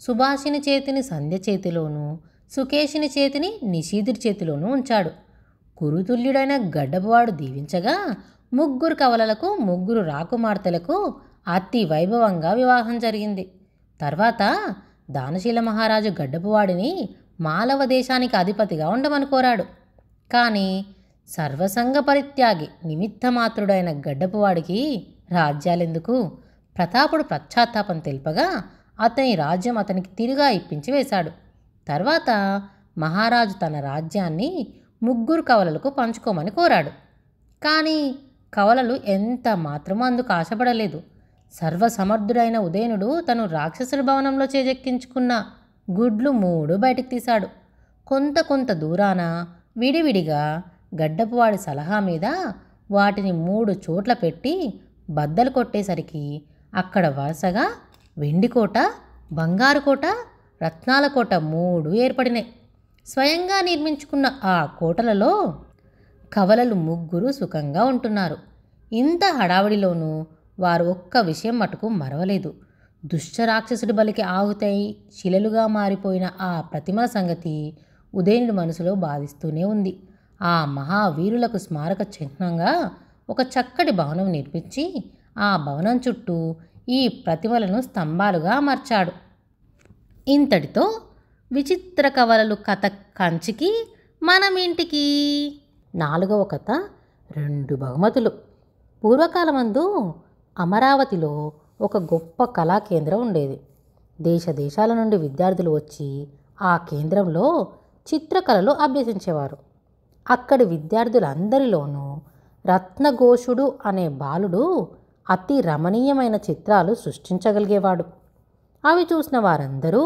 సుభాషిని చేతిని సంధ్య చేతిలోనూ, సుకేషిని చేతిని నిషీధుడి చేతిలోనూ ఉంచాడు. కురుతుల్యుడైన గడ్డపువాడు దీవించగా 3 కవలలకు 3 రాకుమార్తెలకు అతి వైభవంగా వివాహం జరిగింది. తర్వాత దానశీల మహారాజు గడ్డపువాడిని మాలవ దేశానికి అధిపతిగా ఉండమని కోరాడు. కానీ సర్వసంగ పరిత్యాగి నిమిత్తమాత్రుడైన గడ్డపువాడికి రాజ్యాలెందుకు? ప్రతాపుడు పశ్చాత్తాపం తెలుపగా అతని రాజ్యం అతనికి తిరిగా ఇప్పించి వేశాడు. తర్వాత మహారాజు తన రాజ్యాన్ని 3 కవలలకు పంచుకోమని కోరాడు. కానీ కవలలు ఎంత మాత్రమూ అందుకు ఆశపడలేదు. సర్వసమర్థుడైన ఉదయనుడు తను రాక్షసుడి భవనంలో చేజెక్కించుకున్న గుడ్లు 3 బయటికి తీశాడు. కొంత దూరాన విడివిడిగా గడ్డపువాడి సలహా మీద వాటిని 3 చోట్ల పెట్టి బద్దలు కొట్టేసరికి అక్కడ వరుసగా వెండికోట, బంగారు కోట, రత్నాల కోట 3 ఏర్పడినాయి. స్వయంగా నిర్మించుకున్న ఆ కోటలలో కవలలు 3 సుఖంగా ఉంటున్నారు. ఇంత హడావిడిలోనూ వారు ఒక్క విషయం మటుకు మరవలేదు. దుష్టరాక్షసుడి బలికి ఆహుతై శిలలుగా మారిపోయిన ఆ ప్రతిమల సంగతి ఉదయనుడి మనసులో బాధిస్తూనే ఉంది. ఆ మహావీరులకు స్మారక చిహ్నంగా ఒక చక్కటి భవనం నిర్మించి ఆ భవనం చుట్టూ ఈ ప్రతిమలను స్తంభాలుగా అమర్చాడు. ఇంతటితో విచిత్ర కవలలు కథ కంచికి, మనం ఇంటికి. 4వ కథ 2 బహుమతులు. పూర్వకాలమందు అమరావతిలో ఒక గొప్ప కళా కేంద్రం ఉండేది. దేశాల నుండి విద్యార్థులు వచ్చి ఆ కేంద్రంలో చిత్రకళలు అభ్యసించేవారు. అక్కడి విద్యార్థులందరిలోనూ రత్నఘోషుడు అనే బాలుడు అతి రమణీయమైన చిత్రాలు సృష్టించగలిగేవాడు. అవి చూసిన వారందరూ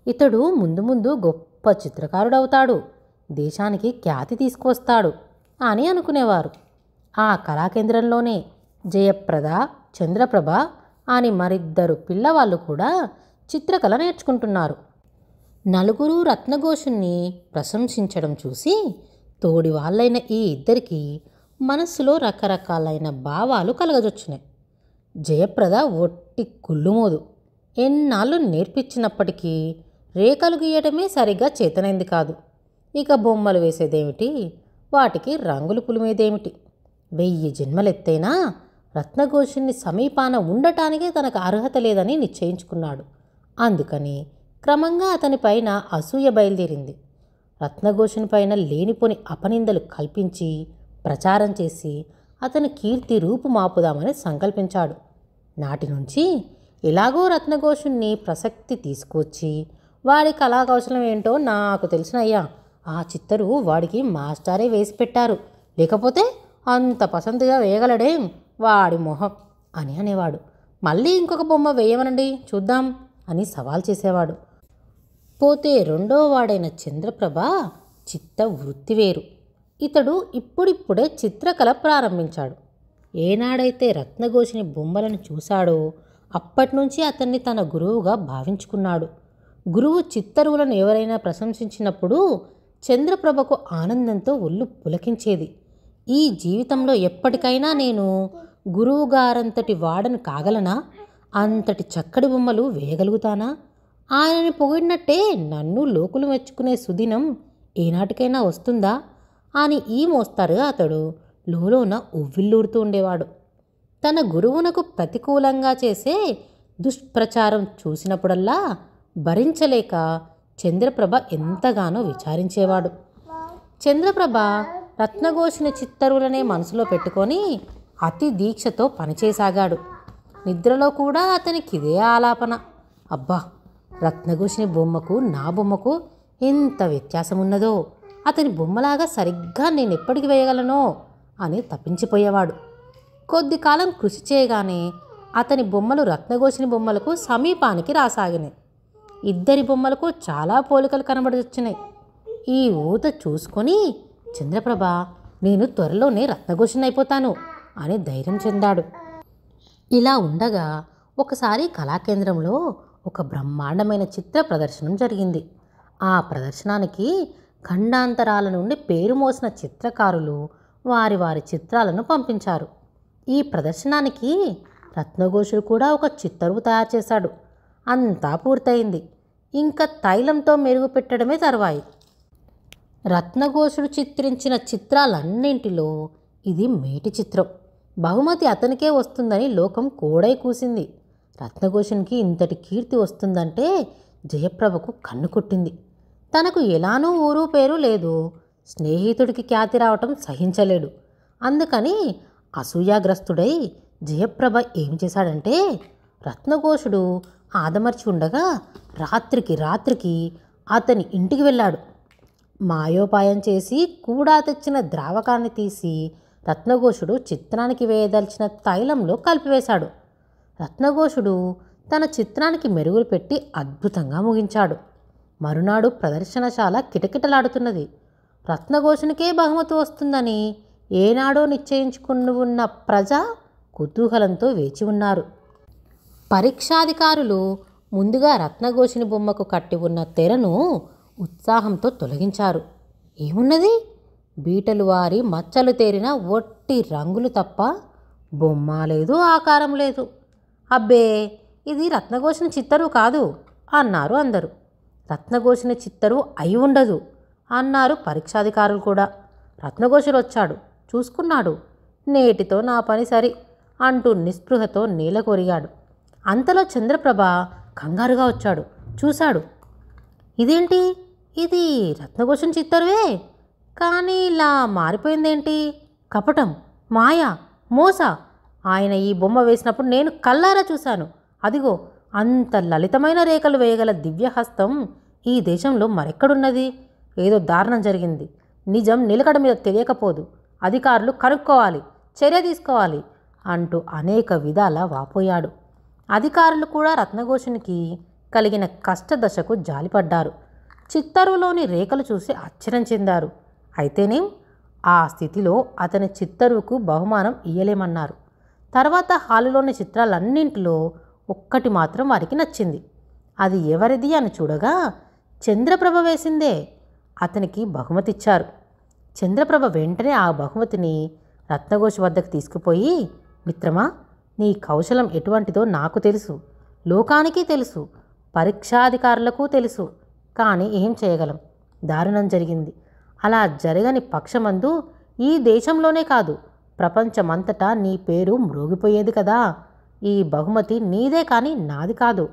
ఇతడు ముందు గొప్ప చిత్రకారుడవుతాడు, దేశానికి ఖ్యాతి తీసుకువస్తాడు అని అనుకునేవారు. ఆ కళాకేంద్రంలోనే జయప్రద, చంద్రప్రభ అని మరిద్దరు పిల్లవాళ్ళు కూడా చిత్రకళ నేర్చుకుంటున్నారు. 4 రత్నఘోషుణ్ణి ప్రశంసించడం చూసి తోడి వాళ్ళైన ఈ ఇద్దరికి మనస్సులో రకరకాలైన భావాలు కలగజొచ్చినాయి. జయప్రద ఒట్టి కుళ్ళుమోదు. ఎన్నాళ్ళు నేర్పించినప్పటికీ రేఖలు గీయటమే సరిగ్గా చేతనైంది కాదు. ఇక బొమ్మలు వేసేదేమిటి, వాటికి రంగులు పులిమేదేమిటి. 1000 జన్మలెత్తైనా రత్నఘోషుని సమీపాన ఉండటానికే తనకు అర్హత లేదని నిశ్చయించుకున్నాడు. అందుకని క్రమంగా అతనిపైన అసూయ బయలుదేరింది. రత్నఘోషుని పైన లేనిపోని అపనిందలు కల్పించి ప్రచారం చేసి అతని కీర్తి రూపుమాపుదామని సంకల్పించాడు. నాటి నుంచి ఎలాగో రత్నఘోషుణ్ణి ప్రసక్తి తీసుకువచ్చి వాడి కళాకౌశలం ఏంటో నాకు తెలిసినయ్యా, ఆ చిత్తరు వాడికి మాస్టారే వేసి పెట్టారు, లేకపోతే అంత పసందుగా వేయగలడేం వాడి మొహం అని అనేవాడు. మళ్ళీ ఇంకొక బొమ్మ వేయమనండి చూద్దాం అని సవాల్ చేసేవాడు. పోతే 2వ వాడైన చంద్రప్రభ చిత్త వృత్తి వేరు. ఇతడు ఇప్పుడిప్పుడే చిత్రకళ ప్రారంభించాడు. ఏనాడైతే రత్నఘోషుని బొమ్మలను చూశాడో అప్పటినుంచి అతన్ని తన గురువుగా భావించుకున్నాడు. గురువు చిత్తరువులను ఎవరైనా ప్రశంసించినప్పుడు చంద్రప్రభకు ఆనందంతో ఒళ్ళు పులకించేది. ఈ జీవితంలో ఎప్పటికైనా నేను గురువుగారంతటి వాడను కాగలనా? అంతటి చక్కటి బొమ్మలు వేయగలుగుతానా? ఆయనని పొగిడినట్టే నన్ను లోకులు మెచ్చుకునే సుదినం ఏనాటికైనా వస్తుందా అని ఈ మోస్తారుగా అతడు లోలోన ఉవ్విల్లూరుతూ ఉండేవాడు. తన గురువునకు ప్రతికూలంగా చేసే దుష్ప్రచారం చూసినప్పుడల్లా భరించలేక చంద్రప్రభ ఎంతగానో విచారించేవాడు. చంద్రప్రభ రత్నఘోషుని చిత్తరువులనే మనసులో పెట్టుకొని అతి దీక్షతో పనిచేసాగాడు. నిద్రలో కూడా అతనికి ఇదే ఆలాపన. అబ్బా, రత్నఘోషుని బొమ్మకు నా బొమ్మకు ఎంత వ్యత్యాసం ఉన్నదో, అతని బొమ్మలాగా సరిగ్గా నేను ఎప్పటికి వేయగలనో అని తప్పించిపోయేవాడు. కొద్ది కాలం కృషి చేయగానే అతని బొమ్మలు రత్నఘోషుని బొమ్మలకు సమీపానికి రాసాగినాయి. ఇద్దరి బొమ్మలకు చాలా పోలికలు కనబడొచ్చినాయి. ఈ ఊత చూసుకొని చంద్రప్రభ నేను త్వరలోనే రత్నఘోషుని అయిపోతాను అని ధైర్యం చెందాడు. ఇలా ఉండగా ఒకసారి కళాకేంద్రంలో ఒక బ్రహ్మాండమైన చిత్ర ప్రదర్శనం జరిగింది. ఆ ప్రదర్శనానికి ఖండాంతరాల నుండి పేరు మోసిన చిత్రకారులు వారి వారి చిత్రాలను పంపించారు. ఈ ప్రదర్శనానికి రత్నఘోషుడు కూడా ఒక చిత్తరువు తయారు చేశాడు. అంతా పూర్తయింది. ఇంకా తైలంతో మెరుగు పెట్టడమే తర్వాయి. రత్నఘోషుడు చిత్రించిన చిత్రాలన్నింటిలో ఇది మేటి చిత్రం. బహుమతి అతనికే వస్తుందని లోకం కోడై కూసింది. రత్నఘోషునికి ఇంతటి కీర్తి వస్తుందంటే జయప్రభకు కన్ను కుట్టింది. తనకు ఎలానూ ఊరు పేరు లేదు, స్నేహితుడికి ఖ్యాతి రావటం సహించలేడు. అందుకని అసూయాగ్రస్తుడై జయప్రభ ఏం చేశాడంటే, రత్నఘోషుడు ఆదమర్చి ఉండగా రాత్రికి అతని ఇంటికి వెళ్ళాడు. మాయోపాయం చేసి కూడా తెచ్చిన ద్రావకాన్ని తీసి రత్నఘోషుడు చిత్రానికి వేయదలిచిన తైలంలో కలిపివేశాడు. రత్నఘోషుడు తన చిత్రానికి మెరుగులు పెట్టి అద్భుతంగా ముగించాడు. మరునాడు ప్రదర్శనశాల కిటకిటలాడుతున్నది. రత్నఘోషునికే బహుమతి వస్తుందని ఏనాడో నిశ్చయించుకుని ఉన్న ప్రజ కుతూహలంతో వేచి ఉన్నారు. పరీక్షాధికారులు ముందుగా రత్నఘోషుని బొమ్మకు కట్టి ఉన్న తెరను ఉత్సాహంతో తొలగించారు. ఏమున్నది? బీటలు వారి మచ్చలు తేరిన ఒట్టి రంగులు తప్ప బొమ్మ లేదు, ఆకారం లేదు. అబ్బే, ఇది రత్నఘోషుని చిత్తరు కాదు అన్నారు అందరూ. రత్నఘోషుని చిత్తరు అయి ఉండదు అన్నారు పరీక్షాధికారులు కూడా. రత్నఘోషుడు వచ్చాడు, చూసుకున్నాడు. నేటితో నా పని సరి అంటూ నిస్పృహతో నేల కొరిగాడు. అంతలో చంద్రప్రభ కంగారుగా వచ్చాడు, చూశాడు. ఇదేంటి? ఇది రత్నఘోషుని చిత్తరువే, కానీ ఇలా మారిపోయిందేంటి? కపటం, మాయ, మోస. ఆయన ఈ బొమ్మ వేసినప్పుడు నేను కల్లారా చూశాను. అదిగో అంత లలితమైన రేఖలు వేయగల దివ్యహస్తం ఈ దేశంలో మరెక్కడున్నది? ఏదో దారుణం జరిగింది. నిజం నిలకడ మీద తెలియకపోదు. అధికారులు కనుక్కోవాలి, చర్య తీసుకోవాలి అంటూ అనేక విధాల వాపోయాడు. అధికారులు కూడా రత్నఘోషునికి కలిగిన కష్టదశకు జాలిపడ్డారు. చిత్తరువులోని రేఖలు చూసి ఆశ్చర్యం చెందారు. అయితేనేం, ఆ స్థితిలో అతని చిత్తరువుకు బహుమానం ఇయ్యలేమన్నారు. తర్వాత హాలులోని చిత్రాలన్నింటిలో ఒక్కటి మాత్రం వారికి నచ్చింది. అది ఎవరిది అని చూడగా చంద్రప్రభ వేసిందే. అతనికి బహుమతిచ్చారు. చంద్రప్రభ వెంటనే ఆ బహుమతిని రత్నఘోష్ వద్దకు తీసుకుపోయి, మిత్రమా, నీ కౌశలం ఎటువంటిదో నాకు తెలుసు, లోకానికి తెలుసు, పరీక్షాధికారులకు తెలుసు. కానీ ఏం చేయగలం? దారుణం జరిగింది. అలా జరగని పక్షమందు ఈ దేశంలోనే కాదు, ప్రపంచమంతటా నీ పేరు మ్రోగిపోయేది కదా. ఈ బహుమతి నీదే కానీ నాది కాదు.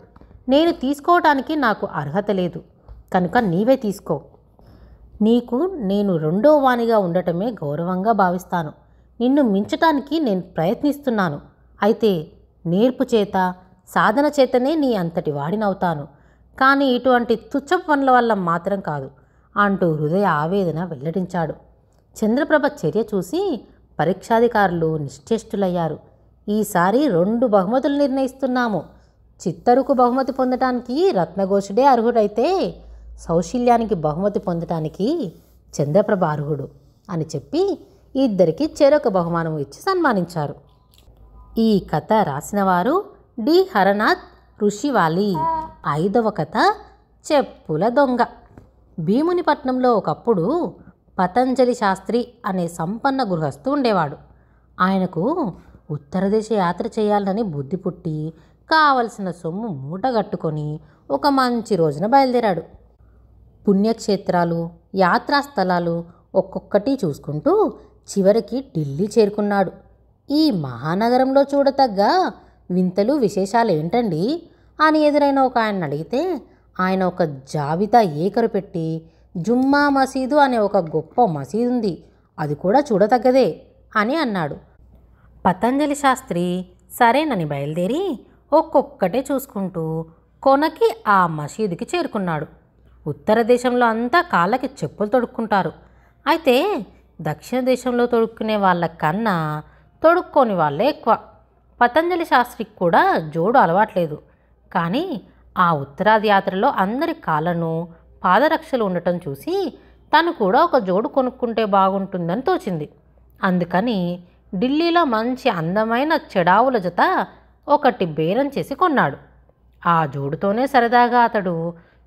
నేను తీసుకోవటానికి నాకు అర్హత లేదు, కనుక నీవే తీసుకో. నీకు నేను రెండో వానిగా ఉండటమే గౌరవంగా భావిస్తాను. నిన్ను మించటానికి నేను ప్రయత్నిస్తున్నాను. అయితే నేర్పు చేత, సాధన చేతనే నీ అంతటి వాడినవుతాను, కానీ ఇటువంటి తుచ్చ పనుల వల్ల మాత్రం కాదు అంటూ హృదయ ఆవేదన వెల్లడించాడు. చంద్రప్రభ చర్య చూసి పరీక్షాధికారులు నిశ్చేష్టులయ్యారు. ఈసారి 2 బహుమతులు నిర్ణయిస్తున్నాము. చిత్తరుకు బహుమతి పొందటానికి రత్నఘోషుడే అర్హుడైతే సౌశీల్యానికి బహుమతి పొందటానికి చంద్రప్రభ అర్హుడు అని చెప్పి ఇద్దరికి చెరొక బహుమానం ఇచ్చి సన్మానించారు. ఈ కథ రాసినవారు డి హరనాథ్ ఋషివాలి. 5వ కథ చెప్పుల దొంగ. భీమునిపట్నంలో ఒకప్పుడు పతంజలి శాస్త్రి అనే సంపన్న గృహస్థు ఉండేవాడు. ఆయనకు ఉత్తరదేశ యాత్ర చేయాలని బుద్ధి పుట్టి కావలసిన సొమ్ము మూటగట్టుకొని ఒక మంచి రోజున బయలుదేరాడు. పుణ్యక్షేత్రాలు, యాత్రాస్థలాలు ఒక్కొక్కటి చూసుకుంటూ చివరికి ఢిల్లీ చేరుకున్నాడు. ఈ మహానగరంలో చూడతగ్గ వింతలు విశేషాలు ఏంటండి అని ఎదురైన ఒక ఆయన అడిగితే, ఆయన ఒక జాబితా ఏకరు పెట్టి, జుమ్మా మసీదు అనే ఒక గొప్ప మసీదు ఉంది, అది కూడా చూడతగ్గదే అని అన్నాడు. పతంజలి శాస్త్రి సరేనని బయలుదేరి ఒక్కొక్కటే చూసుకుంటూ కొనకి ఆ మసీదుకి చేరుకున్నాడు. ఉత్తర దేశంలో అంతా కాళ్ళకి చెప్పులు తొడుక్కుంటారు. అయితే దక్షిణ దేశంలో తొడుక్కునే వాళ్ళ కన్నా తొడుక్కోని వాళ్ళే ఎక్కువ. పతంజలి శాస్త్రికి కూడా జోడు అలవాట్లేదు. కానీ ఆ ఉత్తరాది యాత్రలో అందరి కాళ్ళను పాదరక్షలు ఉండటం చూసి తను కూడా ఒక జోడు కొనుక్కుంటే బాగుంటుందని తోచింది. అందుకని ఢిల్లీలో మంచి అందమైన చెడావుల జత ఒకటి బేరం చేసి కొన్నాడు. ఆ జోడుతోనే సరదాగా అతడు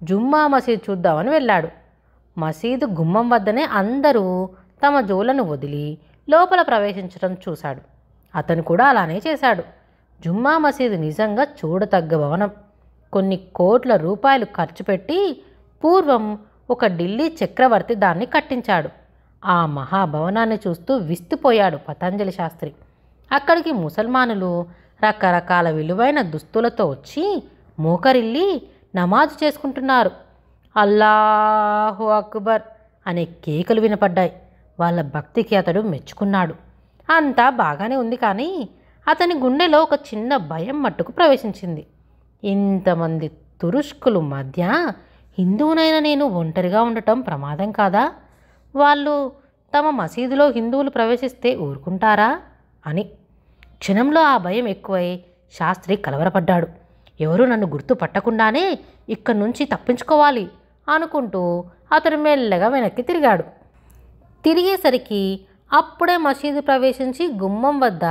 జుమ్మా మసీదు చూద్దామని వెళ్ళాడు. మసీదు గుమ్మం వద్దనే అందరూ తమ జోలను వదిలి లోపల ప్రవేశించడం చూశాడు. అతను కూడా అలానే చేశాడు. జుమ్మా మసీదు నిజంగా చూడతగ్గ భవనం. కొన్ని కోట్ల రూపాయలు ఖర్చు పెట్టి పూర్వం ఒక ఢిల్లీ చక్రవర్తి దాన్ని కట్టించాడు. ఆ మహాభవనాన్ని చూస్తూ విస్తుపోయాడు పతంజలి శాస్త్రి. అక్కడికి ముసల్మానులు రకరకాల విలువైన దుస్తులతో వచ్చి మోకరిల్లి నమాజు చేసుకుంటున్నారు. అల్లాహు అక్బర్ అనే కేకలు వినపడ్డాయి. వాళ్ళ భక్తికి అతడు మెచ్చుకున్నాడు. అంతా బాగానే ఉంది, కానీ అతని గుండెలో ఒక చిన్న భయం మట్టుకు ప్రవేశించింది. ఇంతమంది తురుష్కుల మధ్య హిందువునైనా నేను ఒంటరిగా ఉండటం ప్రమాదం కాదా? వాళ్ళు తమ మసీదులో హిందువులు ప్రవేశిస్తే ఊరుకుంటారా అని. క్షణంలో ఆ భయం ఎక్కువై శాస్త్రి కలవరపడ్డాడు. ఎవరూ నన్ను గుర్తుపట్టకుండానే ఇక్కడి నుంచి తప్పించుకోవాలి అనుకుంటూ అతడు మెల్లగా వెనక్కి తిరిగాడు. తిరిగేసరికి అప్పుడే మసీదు ప్రవేశించి గుమ్మం వద్ద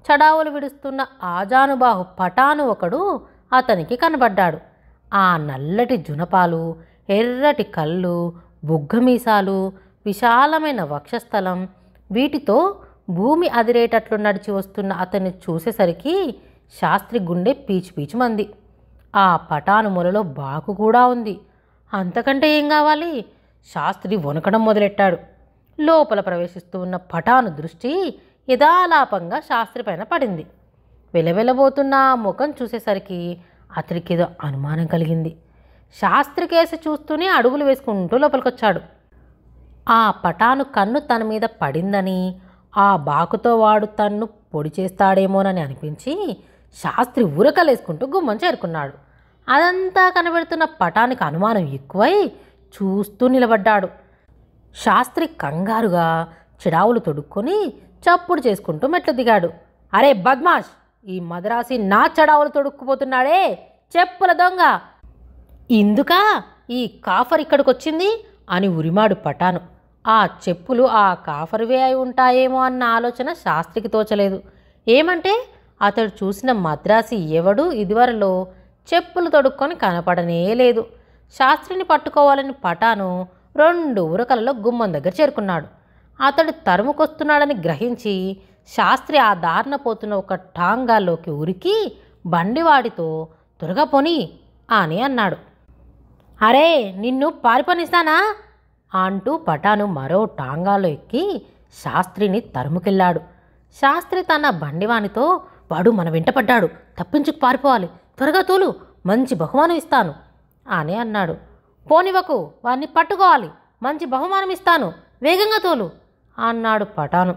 చడావులు విడుస్తున్న ఆజానుబాహు పఠాను ఒకడు అతనికి కనబడ్డాడు. ఆ నల్లటి జునపాలు, ఎర్రటి కళ్ళు, బుగ్గమీసాలు, విశాలమైన వక్షస్థలం, వీటితో భూమి అదిరేటట్లు నడిచి వస్తున్న అతన్ని చూసేసరికి శాస్త్రి గుండె పీచు పీచుమంది. ఆ పఠాను మొలలో బాకు కూడా ఉంది. అంతకంటే ఏం కావాలి? శాస్త్రి వణకడం మొదలెట్టాడు. లోపల ప్రవేశిస్తూ ఉన్న పఠాను దృష్టి యథాలాపంగా శాస్త్రి పైన పడింది. వెలవెలబోతున్న ఆ ముఖం చూసేసరికి అతడికేదో అనుమానం కలిగింది. శాస్త్రి కేసి చూస్తూనే అడుగులు వేసుకుంటూ లోపలికొచ్చాడు. ఆ పఠాను కన్ను తన మీద పడిందని, ఆ బాకుతో వాడు తన్ను పొడి చేస్తాడేమోనని అనిపించి శాస్త్రి ఊరకలేసుకుంటూ గుమ్మం చేరుకున్నాడు. అదంతా కనబెడుతున్న పఠానికి అనుమానం ఎక్కువై చూస్తూ నిలబడ్డాడు. శాస్త్రి కంగారుగా చెడావులు తొడుక్కొని చప్పుడు చేసుకుంటూ మెట్లు దిగాడు. అరే బద్మాష్, ఈ మద్రాసి నా చెడావులు తొడుక్కుపోతున్నాడే, చెప్పుల దొంగ! ఇందుకా ఈ కాఫర్ ఇక్కడికొచ్చింది అని ఉరిమాడు పఠాను. ఆ చెప్పులు ఆ కాఫర్వే అయి ఉంటాయేమో అన్న ఆలోచన శాస్త్రికి తోచలేదు. ఏమంటే అతడు చూసిన మద్రాసి ఎవడు ఇదివరలో చెప్పులు తొడుక్కొని కనపడనే లేదు. శాస్త్రిని పట్టుకోవాలని పఠాను 2 ఉరకలలో గుమ్మం దగ్గర చేరుకున్నాడు. అతడు తరుముకొస్తున్నాడని గ్రహించి శాస్త్రి ఆ దారిన పోతున్న ఒక టాంగాలోకి ఉరికి బండివాడితో త్వరగా పోని అని అన్నాడు. అరే నిన్ను పారిపోనిస్తానా అంటూ పఠాను మరో టాంగాలో ఎక్కి శాస్త్రిని తరుముకెళ్ళాడు. శాస్త్రి తన బండివానితో, వాడు మన వెంట పడ్డాడు, తప్పించుకు పారిపోవాలి, త్వరగా తోలు, మంచి బహుమానం ఇస్తాను అని అన్నాడు. పోనివ్వకు, వారిని పట్టుకోవాలి, మంచి బహుమానం ఇస్తాను, వేగంగా తోలు అన్నాడు పఠాను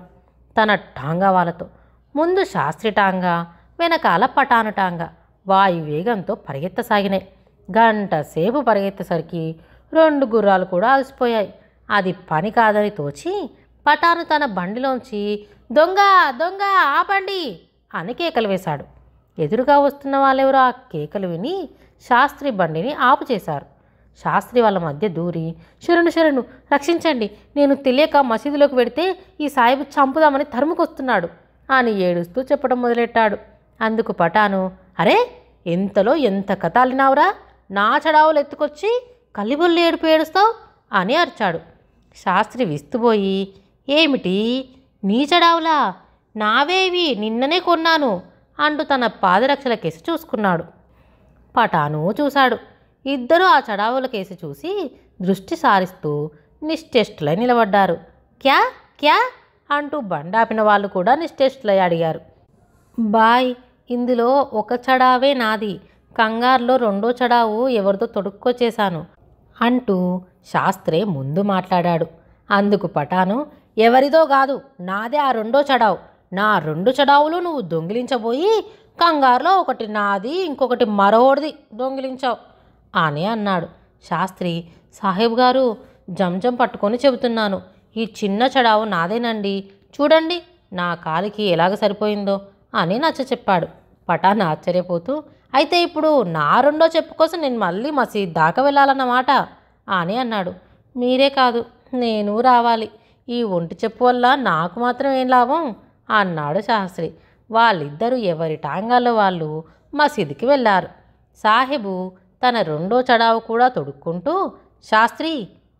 తన టాంగా వాళ్ళతో. ముందు శాస్త్రి టాంగా, వెనకాల పఠాను టాంగా వాయు వేగంతో పరిగెత్తసాగినాయి. గంట సేపు పరిగెత్తేసరికి 2 గుర్రాలు కూడా అలసిపోయాయి. అది పని కాదని తోచి పఠాను తన బండిలోంచి దొంగ దొంగ ఆపండి అని కేకలు వేశాడు. ఎదురుగా వస్తున్న వాళ్ళెవరో ఆ కేకలు విని శాస్త్రి బండిని ఆపు చేశారు. శాస్త్రి వాళ్ళ మధ్య దూరి, శరణు శరణు, రక్షించండి, నేను తెలియక మసీదులోకి వెడితే ఈ సాయిబు చంపుదామని తరుముకొస్తున్నాడు అని ఏడుస్తూ చెప్పడం మొదలెట్టాడు. అందుకు పఠాను, అరే ఎంతలో ఎంత కథ అల్లినావురా, నా చడావులు ఎత్తుకొచ్చి కల్లిబొల్లి ఏడుపు ఏడుస్తావు అని అరిచాడు. శాస్త్రి విస్తుపోయి, ఏమిటి నీ చడావులా, నావేవి, నిన్ననే కొన్నాను అంటూ తన పాదరక్షల కేసి చూసుకున్నాడు. పఠాను చూశాడు. ఇద్దరూ ఆ చడావుల కేసి చూసి దృష్టి సారిస్తూ నిశ్చేష్టులై నిలబడ్డారు. క్యా క్యా అంటూ బండాపిన వాళ్ళు కూడా నిశ్చేష్టులై అడిగారు. బాయ్, ఇందులో ఒక చడావే నాది, కంగారులో 2వ చడావు ఎవరితో తొడుక్కొచ్చేశాను అంటూ శాస్త్రే ముందు మాట్లాడాడు. అందుకు పఠాను, ఎవరిదో కాదు, నాదే ఆ 2వ చడావు, నా 2 చడావులు నువ్వు దొంగిలించబోయి కంగారులో ఒకటి నాది ఇంకొకటి మరోడిది దొంగిలించావు అని అన్నాడు. శాస్త్రి, సాహెబ్ గారు, జంజం పట్టుకొని చెబుతున్నాను, ఈ చిన్న చడావు నాదేనండి, చూడండి నా కాలికి ఎలాగ సరిపోయిందో అని నచ్చ చెప్పాడు. పఠాన్ ఆశ్చర్యపోతూ, అయితే ఇప్పుడు నా 2వ చెప్పు కోసం నేను మళ్ళీ మసీద్ దాకా వెళ్ళాలన్నమాట అని అన్నాడు. మీరే కాదు, నేను రావాలి, ఈ ఒంటి చెప్పు వల్ల నాకు మాత్రం ఏం లాభం అన్నాడు శాస్త్రి. వాళ్ళిద్దరూ ఎవరి టాంగాల్లో వాళ్ళు మసీదుకి వెళ్ళారు. సాహెబు తన 2వ చడావు కూడా తొడుక్కుంటూ, శాస్త్రి,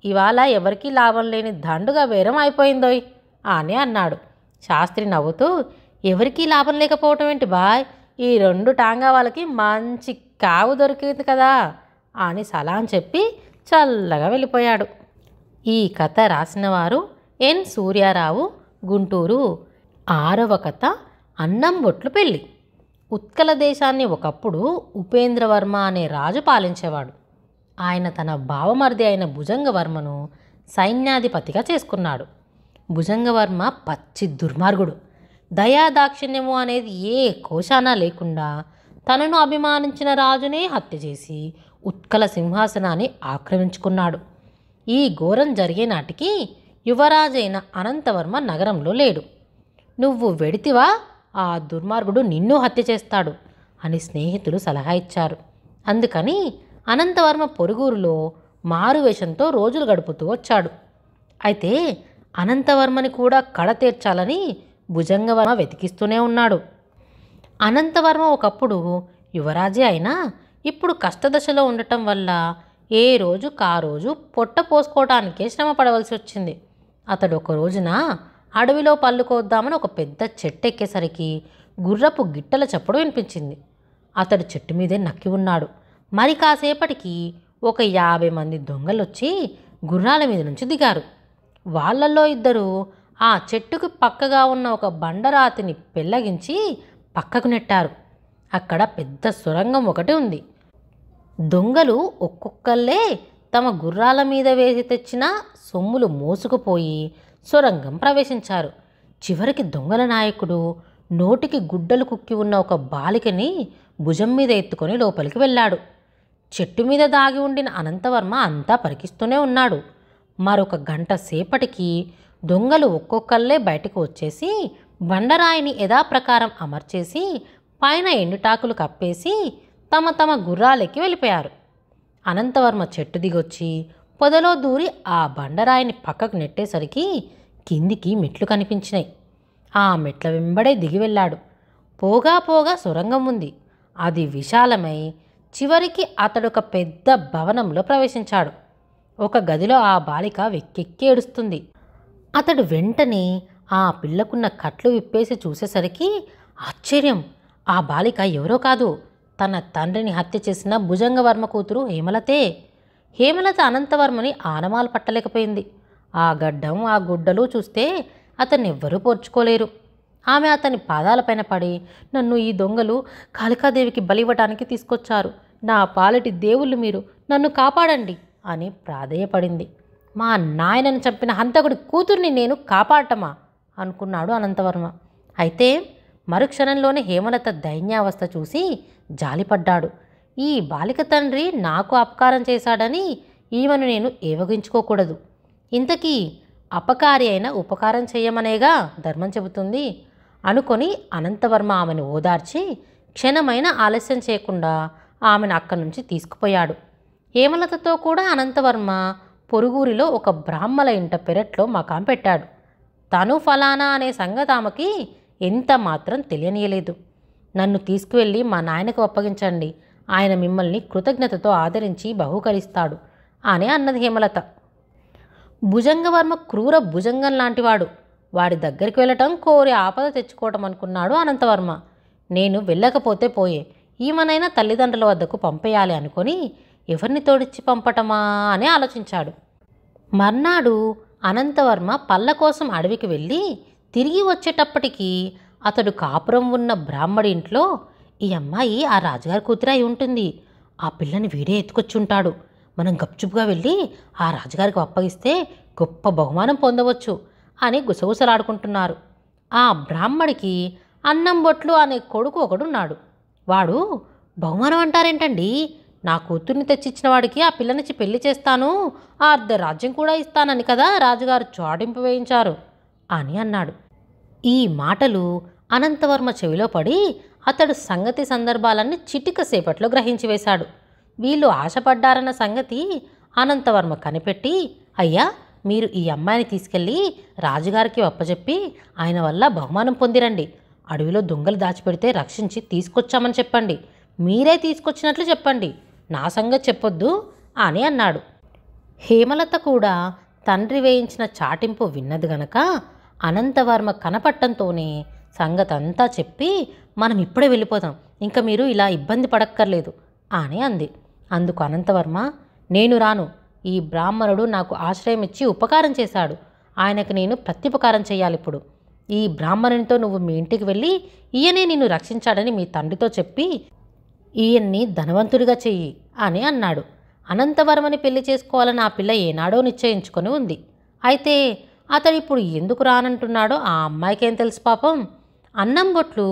ఇవాళ ఎవరికీ లాభం లేని దండుగా బేరం అయిపోయిందోయ్ అని అన్నాడు. శాస్త్రి నవ్వుతూ, ఎవరికీ లాభం లేకపోవటం ఏంటి బాయ్, ఈ 2 టాంగా వాళ్ళకి మంచి కావు దొరికింది కదా అని సలాం చెప్పి చల్లగా వెళ్ళిపోయాడు. ఈ కథ రాసినవారు ఎన్ సూర్యారావు, గుంటూరు. 6వ కథ, అన్నం బొట్లు పెళ్ళి. ఉత్కల దేశాన్ని ఒకప్పుడు ఉపేంద్రవర్మ అనే రాజు పాలించేవాడు. ఆయన తన బావమరిది అయిన భుజంగవర్మను సైన్యాధిపతిగా చేసుకున్నాడు. భుజంగవర్మ పచ్చి దుర్మార్గుడు. దయాదాక్షిణ్యము అనేది ఏ కోశానా లేకుండా తనను అభిమానించిన రాజునే హత్య చేసి ఉత్కల సింహాసనాన్ని ఆక్రమించుకున్నాడు. ఈ ఘోరం జరిగే నాటికి యువరాజైన అనంతవర్మ నగరంలో లేడు. నువ్వు వెడితివా, ఆ దుర్మార్గుడు నిన్ను హత్య చేస్తాడు అని స్నేహితులు సలహా ఇచ్చారు. అందుకని అనంతవర్మ పొరుగురులో మారువేషంతో రోజులు గడుపుతూ వచ్చాడు. అయితే అనంతవర్మని కూడా కడ తీర్చాలని భుజంగవర్మ వెతికిస్తూనే ఉన్నాడు. అనంతవర్మ ఒకప్పుడు యువరాజే అయినా ఇప్పుడు కష్టదశలో ఉండటం వల్ల ఏ రోజుకా రోజు పొట్ట పోసుకోవడానికే శ్రమ పడవలసి వచ్చింది. అతడు ఒక రోజున అడవిలో పళ్ళు కోద్దామని ఒక పెద్ద చెట్టు ఎక్కేసరికి గుర్రపు గిట్టల చప్పుడు వినిపించింది. అతడు చెట్టు మీదే నక్కి ఉన్నాడు. మరి కాసేపటికి ఒక 50 మంది దొంగలొచ్చి గుర్రాల మీద నుంచి దిగారు. వాళ్ళల్లో ఇద్దరు ఆ చెట్టుకు పక్కగా ఉన్న ఒక బండరాతిని పెళ్ళగించి పక్కకు నెట్టారు. అక్కడ పెద్ద సొరంగం ఒకటి ఉంది. దొంగలు ఒక్కొక్కళ్ళే తమ గుర్రాల మీద వేసి తెచ్చిన సొమ్ములు మోసుకుపోయి సొరంగం ప్రవేశించారు. చివరికి దొంగల నాయకుడు నోటికి గుడ్డలు కుక్కి ఉన్న ఒక బాలికని భుజం మీద ఎత్తుకొని లోపలికి వెళ్ళాడు. చెట్టు మీద దాగి ఉండిన అనంతవర్మ అంతా పరికిస్తూనే ఉన్నాడు. మరొక గంట సేపటికి దొంగలు ఒక్కొక్కళ్ళే బయటకు వచ్చేసి బండరాయిని యథాప్రకారం అమర్చేసి పైన ఎండుటాకులు కప్పేసి తమ తమ గుర్రాలెక్కి వెళ్ళిపోయారు. అనంతవర్మ చెట్టు దిగొచ్చి పొదలో దూరి ఆ బండరాయిని పక్కకు నెట్టేసరికి కిందికి మెట్లు కనిపించినాయి. ఆ మెట్ల వెంబడే దిగి వెళ్ళాడు. పోగా పోగా సొరంగం ఉంది. అది విశాలమై చివరికి అతడొక పెద్ద భవనంలో ప్రవేశించాడు. ఒక గదిలో ఆ బాలిక వెక్కెక్కి ఏడుస్తుంది. అతడు వెంటనే ఆ పిల్లకున్న కట్లు విప్పేసి చూసేసరికి ఆశ్చర్యం, ఆ బాలిక ఎవరో కాదు, తన తండ్రిని హత్య చేసిన భుజంగవర్మ కూతురు హేమలతే. హేమలత అనంతవర్మని ఆనమాలు పట్టలేకపోయింది. ఆ గడ్డం ఆ గుడ్డలు చూస్తే అతన్ని ఎవ్వరూ పోర్చుకోలేరు. ఆమె అతని పాదాలపైన పడి, నన్ను ఈ దొంగలు కాళికాదేవికి బలివ్వటానికి తీసుకొచ్చారు, నా పాలటి దేవుళ్ళు మీరు, నన్ను కాపాడండి అని ప్రాధేయపడింది. మా నాయనను చంపిన హంతకుడి కూతుర్ని నేను కాపాడటమా అనుకున్నాడు అనంతవర్మ. అయితే మరుక్షణంలోనే హేమలత దైన్యావస్థ చూసి జాలిపడ్డాడు. ఈ బాలిక తండ్రి నాకు అపకారం చేశాడని ఈమెను నేను ఏవగించుకోకూడదు. ఇంతకీ అపకారి అయిన ఉపకారం చేయమనేగా ధర్మం చెబుతుంది అనుకొని అనంతవర్మ ఆమెను ఓదార్చి క్షణమైన ఆలస్యం చేయకుండా ఆమెను అక్కడి నుంచి తీసుకుపోయాడు. హేమలతతో కూడా అనంతవర్మ పొరుగురిలో ఒక బ్రాహ్మల ఇంట పెరట్లో మకాం పెట్టాడు. తను ఫలానా అనే సంగతి ఆమెకి ఎంత మాత్రం తెలియనీయలేదు. నన్ను తీసుకువెళ్ళి మా నాయనకు అప్పగించండి, ఆయన మిమ్మల్ని కృతజ్ఞతతో ఆదరించి బహూకరిస్తాడు అని అన్నది హేమలత. భుజంగవర్మ క్రూర భుజంగం లాంటివాడు, వాడి దగ్గరికి వెళ్ళటం కోరి ఆపద తెచ్చుకోవటం అనుకున్నాడు అనంతవర్మ. నేను వెళ్ళకపోతే పోయే, ఈమెనైనా తల్లిదండ్రుల వద్దకు పంపేయాలి అనుకొని ఎవరిని తోడిచ్చి పంపటమా అని ఆలోచించాడు. మర్నాడు అనంతవర్మ పళ్ళ కోసం అడవికి వెళ్ళి తిరిగి వచ్చేటప్పటికి అతడు కాపురం ఉన్న బ్రాహ్మడి ఇంట్లో, ఈ అమ్మాయి ఆ రాజుగారి కూతురు అయి ఉంటుంది, ఆ పిల్లని వీడే ఎత్తుకొచ్చుంటాడు, మనం గప్చుప్గా వెళ్ళి ఆ రాజుగారికి అప్పగిస్తే గొప్ప బహుమానం పొందవచ్చు అని గుసగుసలాడుకుంటున్నారు. ఆ బ్రాహ్మడికి అన్నం బొట్లు అనే కొడుకు ఒకడున్నాడు. వాడు, బహుమానం అంటారేంటండి, నా కూతుర్ని తెచ్చిచ్చిన వాడికి ఆ పిల్లనిచ్చి పెళ్లి చేస్తాను, ఆ అర్ధరాజ్యం కూడా ఇస్తానని కదా రాజుగారు చాటింపు వేయించారు అని అన్నాడు. ఈ మాటలు అనంతవర్మ చెవిలో పడి అతడు సంగతి సందర్భాలన్నీ చిటిక సేపట్లో గ్రహించి వేశాడు. వీళ్ళు ఆశపడ్డారన్న సంగతి అనంతవర్మ కనిపెట్టి, అయ్యా మీరు ఈ అమ్మాయిని తీసుకెళ్ళి రాజుగారికి అప్పచెప్పి ఆయన వల్ల బహుమానం పొందిరండి, అడవిలో దొంగలు దాచిపెడితే రక్షించి తీసుకొచ్చామని చెప్పండి, మీరే తీసుకొచ్చినట్లు చెప్పండి, నా సంగతి చెప్పొద్దు అని అన్నాడు. హేమలత కూడా తండ్రి వేయించిన చాటింపు విన్నది గనక అనంతవర్మ కనపట్టంతోనే సంగతంతా చెప్పి, మనం ఇప్పుడే వెళ్ళిపోతాం, ఇంకా మీరు ఇలా ఇబ్బంది పడక్కర్లేదు అని అంది. అందుకు అనంతవర్మ, నేను రాను, ఈ బ్రాహ్మణుడు నాకు ఆశ్రయం ఇచ్చి ఉపకారం చేశాడు, ఆయనకు నేను ప్రత్యుపకారం చేయాలి, ఇప్పుడు ఈ బ్రాహ్మణునితో నువ్వు మీ ఇంటికి వెళ్ళి ఈయనే నిన్ను రక్షించాడని మీ తండ్రితో చెప్పి ఈయన్ని ధనవంతుడిగా చెయ్యి అని అన్నాడు. అనంతవర్మని పెళ్లి చేసుకోవాలని ఆ పిల్ల ఏనాడో నిశ్చయించుకొని ఉంది. అయితే అతడిప్పుడు ఎందుకు రానంటున్నాడో ఆ అమ్మాయికేం తెలుసు పాపం. అన్నం బొట్లు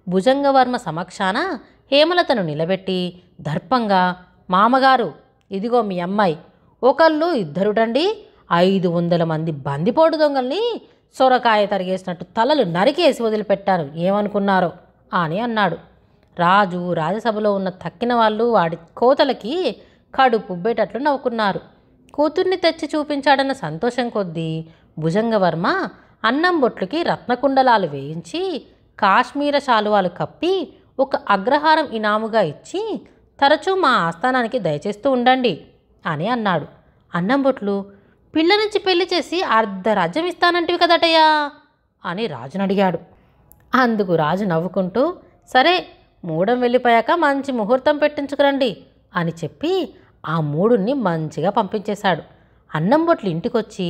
భుజంగవర్మ సమక్షాన హేమలతను నిలబెట్టి దర్పంగా, మామగారు ఇదిగో మీ అమ్మాయి, ఒకళ్ళు ఇద్దరుటండి 500 మంది బందిపోటు దొంగల్ని సొరకాయ తరిగేసినట్టు తలలు నరికేసి వదిలిపెట్టారు, ఏమనుకున్నారో అని అన్నాడు. రాజు రాజసభలో ఉన్న తక్కిన వాళ్ళు వాడి కోతలకి కడుపు ఉబ్బేటట్లు నవ్వుకున్నారు. కూతుర్ని తెచ్చి చూపించాడన్న సంతోషం కొద్దీ భుజంగవర్మ అన్నం బొట్లుకి రత్నకుండలాలు వేయించి కాశ్మీర శాలువాలు కప్పి ఒక అగ్రహారం ఇనాముగా ఇచ్చి తరచూ మా ఆస్థానానికి దయచేస్తూ ఉండండి అని అన్నాడు. అన్నం బొట్లు, పిల్ల నుంచి పెళ్లి చేసి అర్ధరాజ్యం ఇస్తానంటివి కదటయ్యా అని రాజును అడిగాడు. అందుకు రాజు నవ్వుకుంటూ, సరే మూడం వెళ్ళిపోయాక మంచి ముహూర్తం పెట్టించుకురండి అని చెప్పి ఆ మూడుని మంచిగా పంపించేశాడు. అన్నం బొట్లు ఇంటికొచ్చి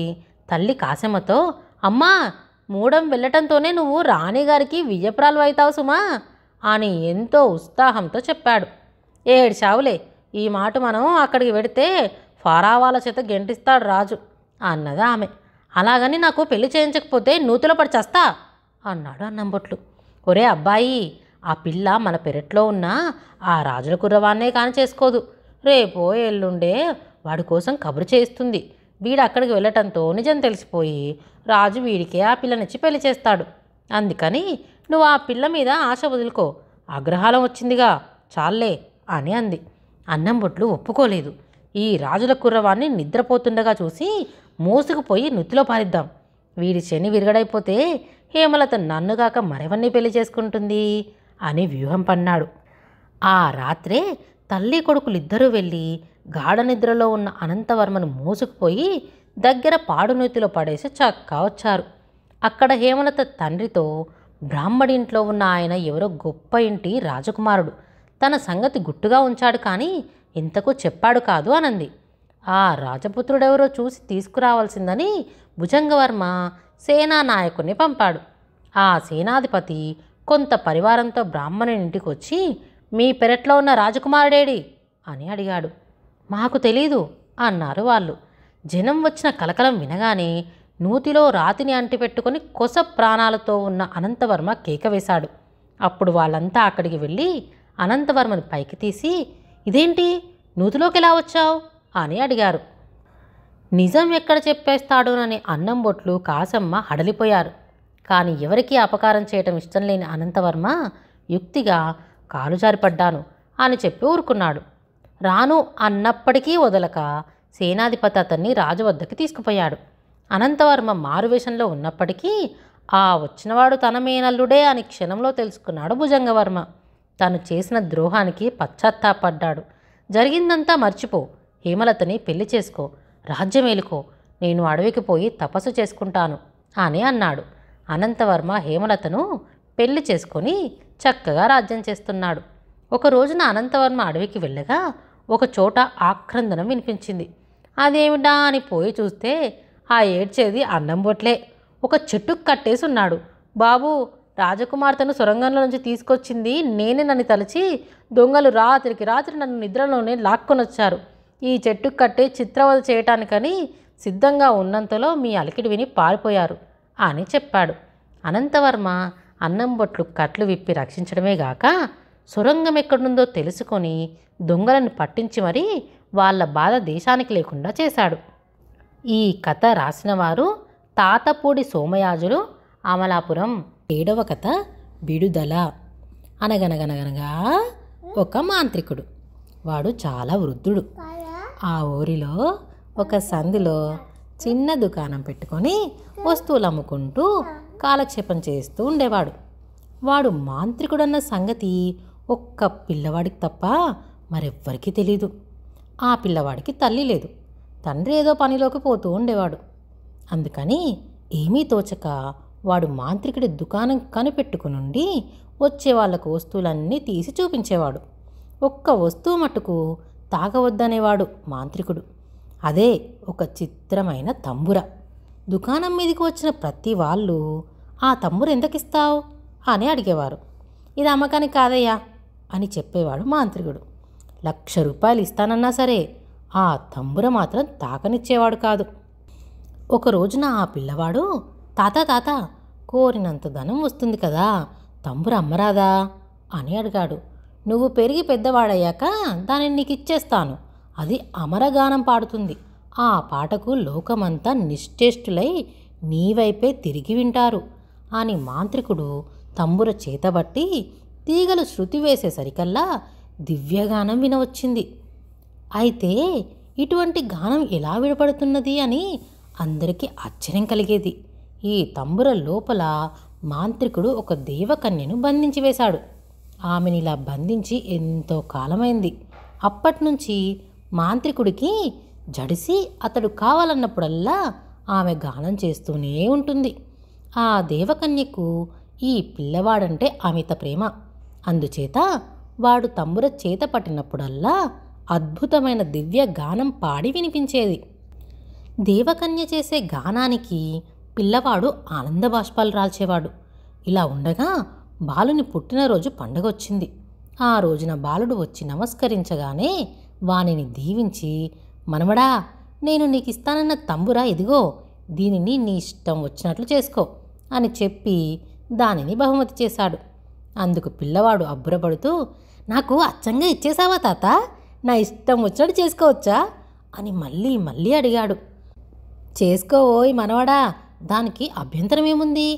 తల్లి కాశమ్మతో, అమ్మా మూడం వెళ్ళటంతోనే నువ్వు రాణిగారికి వియ్యపురాలు అవుతావు సుమా అని ఎంతో ఉత్సాహంతో చెప్పాడు. ఏడ్చావులే, ఈ మాట మనం అక్కడికి వెడితే ఫారావాల చేత గెంటిస్తాడు రాజు అన్నది ఆమె. అలాగని నాకు పెళ్లి చేయించకపోతే నూతులో పడి చస్తా అన్నాడు అన్నంబొట్లు. ఒరే అబ్బాయి, ఆ పిల్ల మన పెరట్లో ఉన్న ఆ రాజుల కుర్రవాన్నే కాని చేసుకోదు. రేపో ఎల్లుండే వాడి కోసం కబురు చేయిస్తుంది. వీడు అక్కడికి వెళ్ళటంతో నిజం తెలిసిపోయి రాజు వీడికే ఆ పిల్లనిచ్చి పెళ్లి చేస్తాడు. అందుకని నువ్వు ఆ పిల్ల మీద ఆశ వదులుకో, ఆగ్రహాలం వచ్చిందిగా, చాలే అని అంది. అన్నంబొట్లు ఒప్పుకోలేదు. ఈ రాజుల కుర్రవాన్ని నిద్రపోతుండగా చూసి మోసుకుపోయి నుత్తిలో పారిద్దాం. వీడి శని విరగడైపోతే హేమలత నన్నుగాక మరెవరిని పెళ్లి చేసుకుంటుంది అని వ్యూహం పన్నాడు. ఆ రాత్రే తల్లి కొడుకులిద్దరూ వెళ్ళి గాఢ నిద్రలో ఉన్న అనంతవర్మను మోసుకుపోయి దగ్గర పాడునూతిలో పడేసి చక్కా వచ్చారు. అక్కడ హేమలత తండ్రితో, బ్రాహ్మడింట్లో ఉన్న ఆయన ఎవరో గొప్ప ఇంటి రాజకుమారుడు, తన సంగతి గుట్టుగా ఉంచాడు కానీ ఇంతకు చెప్పాడు కాదు అనంది. ఆ రాజపుత్రుడెవరో చూసి తీసుకురావాల్సిందని భుజంగవర్మ సేనా నాయకుని పంపాడు. ఆ సేనాధిపతి కొంత పరివారంతో బ్రాహ్మణుని ఇంటికి వచ్చి, మీ పెరట్లో ఉన్న రాజకుమారుడేడి అని అడిగాడు. మాకు తెలీదు అన్నారు వాళ్ళు. జనం వచ్చిన కలకలం వినగానే నూతిలో రాతిని అంటిపెట్టుకొని కొస ప్రాణాలతో ఉన్న అనంతవర్మ కేక వేశాడు. అప్పుడు వాళ్ళంతా అక్కడికి వెళ్ళి అనంతవర్మని పైకి తీసి, ఇదేంటి, నూతిలోకి ఎలా వచ్చావు అని అడిగారు. నిజం ఎక్కడ చెప్పేస్తాడోనని అన్నం బొట్లు కాసమ్మ హడలిపోయారు. కానీ ఎవరికీ అపకారం చేయటం ఇష్టం లేని అనంతవర్మ యుక్తిగా కాలు జారిపడ్డాను అని చెప్పి ఊరుకున్నాడు. రాను అన్నప్పటికీ వదలక సేనాధిపతి అతన్ని రాజు వద్దకు తీసుకుపోయాడు. అనంతవర్మ మారువేషంలో ఉన్నప్పటికీ ఆ వచ్చినవాడు తన మేనల్లుడే అని క్షణంలో తెలుసుకున్నాడు భుజంగవర్మ. తాను చేసిన ద్రోహానికి పశ్చాత్తాపడ్డాడు. జరిగిందంతా మర్చిపో, హేమలతని పెళ్లి చేసుకో, రాజ్యమేలుకో, నేను అడవికి పోయి తపస్సు చేసుకుంటాను అని అన్నాడు. అనంతవర్మ హేమలతను పెళ్లి చేసుకొని చక్కగా రాజ్యం చేస్తున్నాడు. ఒక రోజున అనంతవర్మ అడవికి వెళ్ళగా ఒక చోట ఆక్రందనం వినిపించింది. అదేమిటా అని పోయి చూస్తే ఆ ఏడ్చేది అన్నం బొట్లే. ఒక చెట్టుకు కట్టేసి ఉన్నాడు. బాబు, రాజకుమార్తెను సొరంగంలో నుంచి తీసుకొచ్చింది నేనేనని తలచి దొంగలు రాత్రికి రాత్రి నన్ను నిద్రలోనే లాక్కొని వచ్చారు. ఈ చెట్టుకు కట్టి చిత్రవద చేయటానికని సిద్ధంగా ఉన్నంతలో మీ అలికిడి విని పారిపోయారు అని చెప్పాడు. అనంతవర్మ అన్నం బొట్లు కట్లు విప్పి రక్షించడమే గాక సొరంగం ఎక్కడుందో తెలుసుకొని దొంగలను పట్టించి మరీ వాళ్ళ బాధ దేశానికి లేకుండా చేశాడు. ఈ కథ రాసినవారు తాతపూడి సోమయాజులు, అమలాపురం. 7వ కథ బిడుదల. అనగనగనగనగా ఒక మాంత్రికుడు. వాడు చాలా వృద్ధుడు. ఆ ఊరిలో ఒక సందులో చిన్న దుకాణం పెట్టుకొని వస్తువులు అమ్ముకుంటూ కాలక్షేపం చేస్తూ ఉండేవాడు. వాడు మాంత్రికుడన్న సంగతి ఒక్క పిల్లవాడికి తప్ప మరెవ్వరికీ తెలీదు. ఆ పిల్లవాడికి తల్లి లేదు. తండ్రి ఏదో పనిలోకి పోతూ ఉండేవాడు. అందుకని ఏమీ తోచక వాడు మాంత్రికుడి దుకాణం కనిపెట్టుకునుండి వచ్చే వాళ్లకు వస్తువులన్నీ తీసి చూపించేవాడు. ఒక్క వస్తువు మట్టుకు తాగవద్దనేవాడు మాంత్రికుడు. అదే ఒక చిత్రమైన తంబుర. దుకాణం మీదకి వచ్చిన ప్రతి వాళ్ళు ఆ తంబురు ఎంతకిస్తావు అని అడిగేవారు. ఇది అమ్మకానికి కాదయ్యా అని చెప్పేవాడు మాంత్రికుడు. 1,00,000 రూపాయలు ఇస్తానన్నా సరే ఆ తంబుర మాత్రం తాకనిచ్చేవాడు కాదు. ఒక రోజున ఆ పిల్లవాడు, తాత తాత, కోరినంత ధనం వస్తుంది కదా, తంబుర అమ్మరాదా అని అడిగాడు. నువ్వు పెరిగి పెద్దవాడయ్యాక దానిని నీకు ఇచ్చేస్తాను. అది అమరగానం పాడుతుంది. ఆ పాటకు లోకమంతా నిశ్చేష్టులై నీవైపే తిరిగి వింటారు అని మాంత్రికుడు తంబుర చేతబట్టి తీగలు శృతి వేసేసరికల్లా దివ్యగానం వినవచ్చింది. అయితే ఇటువంటి గానం ఎలా వినపడుతున్నది అని అందరికీ ఆశ్చర్యం కలిగేది. ఈ తంబుర లోపల మాంత్రికుడు ఒక దేవకన్యను బంధించి వేశాడు. ఆమెనిలా బంధించి ఎంతో కాలమైంది. అప్పటినుంచి మాంత్రికుడికి జడిసి అతడు కావాలన్నప్పుడల్లా ఆమె గానం చేస్తూనే ఉంటుంది. ఆ దేవకన్యకు ఈ పిల్లవాడంటే అమిత ప్రేమ. అందుచేత వాడు తంబుర చేత పట్టినప్పుడల్లా అద్భుతమైన దివ్య గానం పాడి వినిపించేది. దేవకన్య చేసే గానానికి పిల్లవాడు ఆనంద బాష్పాలు రాల్చేవాడు. ఇలా ఉండగా బాలుని పుట్టినరోజు పండగ వచ్చింది. ఆ రోజున బాలుడు వచ్చి నమస్కరించగానే వానిని దీవించి, మనవడా, నేను నీకు ఇస్తానన్న తంబురా ఇదిగో, దీనిని నీ ఇష్టం వచ్చినట్లు చేసుకో అని చెప్పి దానిని బహుమతి చేశాడు. అందుకు పిల్లవాడు అబ్బురపడుతూ, నాకు అచ్చంగా ఇచ్చేసావా తాత, నా ఇష్టం వచ్చినట్టు చేసుకోవచ్చా అని మళ్ళీ మళ్ళీ అడిగాడు. చేసుకోవోయ్ మనవడా, దానికి అభ్యంతరం ఏముంది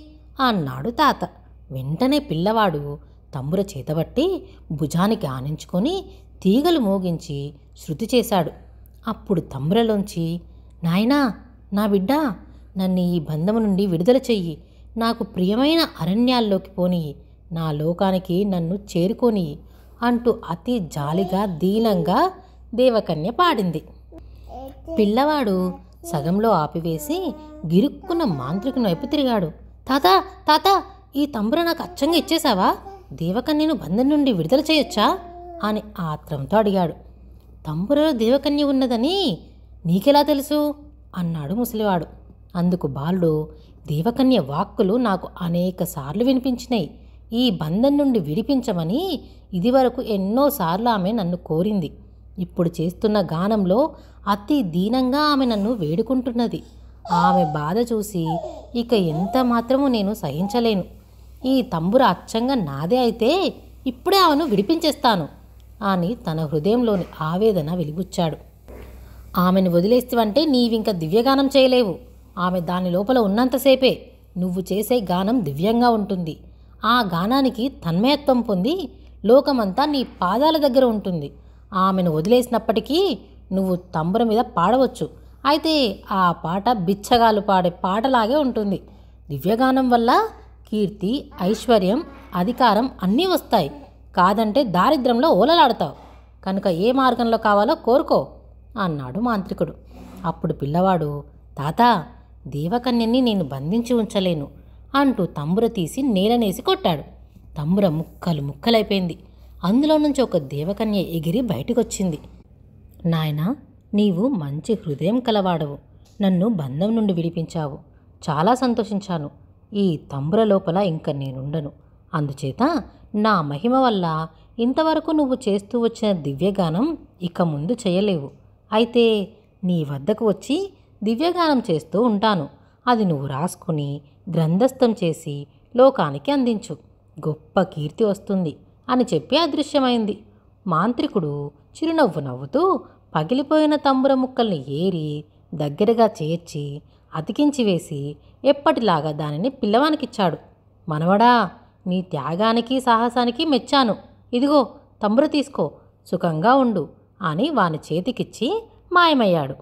అన్నాడు తాత. వెంటనే పిల్లవాడు తంబుర చేతబట్టి భుజానికి ఆనించుకొని తీగలు మోగించి శృతి చేశాడు. అప్పుడు తంబురలోంచి, నాయనా, నా బిడ్డ, నన్ను ఈ బంధము నుండి విడుదల చెయ్యి, నాకు ప్రియమైన అరణ్యాల్లోకి పోనియి, నా లోకానికి నన్ను చేరుకోనియి అంటూ అతి జాలిగా దీనంగా దేవకన్య పాడింది. పిల్లవాడు సగంలో ఆపివేసి గిరుక్కున్న మాంత్రికుని వైపు తిరిగాడు. తాత తాత, ఈ తంబుర నాకు అచ్చంగా ఇచ్చేశావా, దేవకన్యను బంధం నుండి విడుదల చేయొచ్చా అని ఆత్రంతో అడిగాడు. తంబురలో దేవకన్య ఉన్నదని నీకెలా తెలుసు అన్నాడు ముసలివాడు. అందుకు బాలుడు, దేవకన్య వాక్కులు నాకు అనేక సార్లు వినిపించినాయి. ఈ బంధం నుండి విడిపించమని ఇదివరకు ఎన్నోసార్లు ఆమె నన్ను కోరింది. ఇప్పుడు చేస్తున్న గానంలో అతి దీనంగా ఆమె నన్ను వేడుకుంటున్నది. ఆమె బాధ చూసి ఇక ఎంత మాత్రము నేను సహించలేను. ఈ తంబుర అచ్చంగా నాదే అయితే ఇప్పుడే ఆమెను విడిపించేస్తాను అని తన హృదయంలోని ఆవేదన వెలిబుచ్చాడు. ఆమెను వదిలేస్తావంటే నీవింక దివ్యగానం చేయలేవు. ఆమె దాని లోపల ఉన్నంతసేపే నువ్వు చేసే గానం దివ్యంగా ఉంటుంది. ఆ గానానికి తన్మయత్వం పొంది లోకమంతా నీ పాదాల దగ్గర ఉంటుంది. ఆమెను వదిలేసినప్పటికీ నువ్వు తంబుర మీద పాడవచ్చు. అయితే ఆ పాట బిచ్చగాలు పాడే పాటలాగే ఉంటుంది. దివ్యగానం వల్ల కీర్తి, ఐశ్వర్యం, అధికారం అన్నీ వస్తాయి. కాదంటే దారిద్ర్యంలో ఓలలాడతావు. కనుక ఏ మార్గంలో కావాలో కోరుకో అన్నాడు మాంత్రికుడు. అప్పుడు పిల్లవాడు, తాత, దేవకన్యని నేను బంధించి ఉంచలేను అంటూ తంబుర తీసి నేలనేసి కొట్టాడు. తంబుర ముక్కలు ముక్కలైపోయింది. అందులో నుంచి ఒక దేవకన్య ఎగిరి బయటకొచ్చింది. నాయనా, నీవు మంచి హృదయం కలవాడవు. నన్ను బంధం నుండి విడిపించావు. చాలా సంతోషించాను. ఈ తంబుర లోపల ఇంక నేనుండను. అందుచేత నా మహిమ వల్ల ఇంతవరకు నువ్వు చేస్తూ వచ్చిన దివ్యగానం ఇక ముందు చేయలేవు. అయితే నీ వద్దకు వచ్చి దివ్యగానం చేస్తూ ఉంటాను. అది నువ్వు రాసుకొని గ్రంథస్థం చేసి లోకానికి అందించు. గొప్ప కీర్తి వస్తుంది అని చెప్పి అదృశ్యమైంది. మాంత్రికుడు చిరునవ్వు నవ్వుతూ పగిలిపోయిన తంబుర ముక్కల్ని ఏరి దగ్గరగా చేర్చి అతికించి వేసి ఎప్పటిలాగా దానిని పిల్లవానికిచ్చాడు. మనవడా, నీ త్యాగానికి సాహసానికి మెచ్చాను. ఇదిగో తంబుర తీసుకో, సుఖంగా ఉండు అని వాని చేతికిచ్చి మాయమయ్యాడు.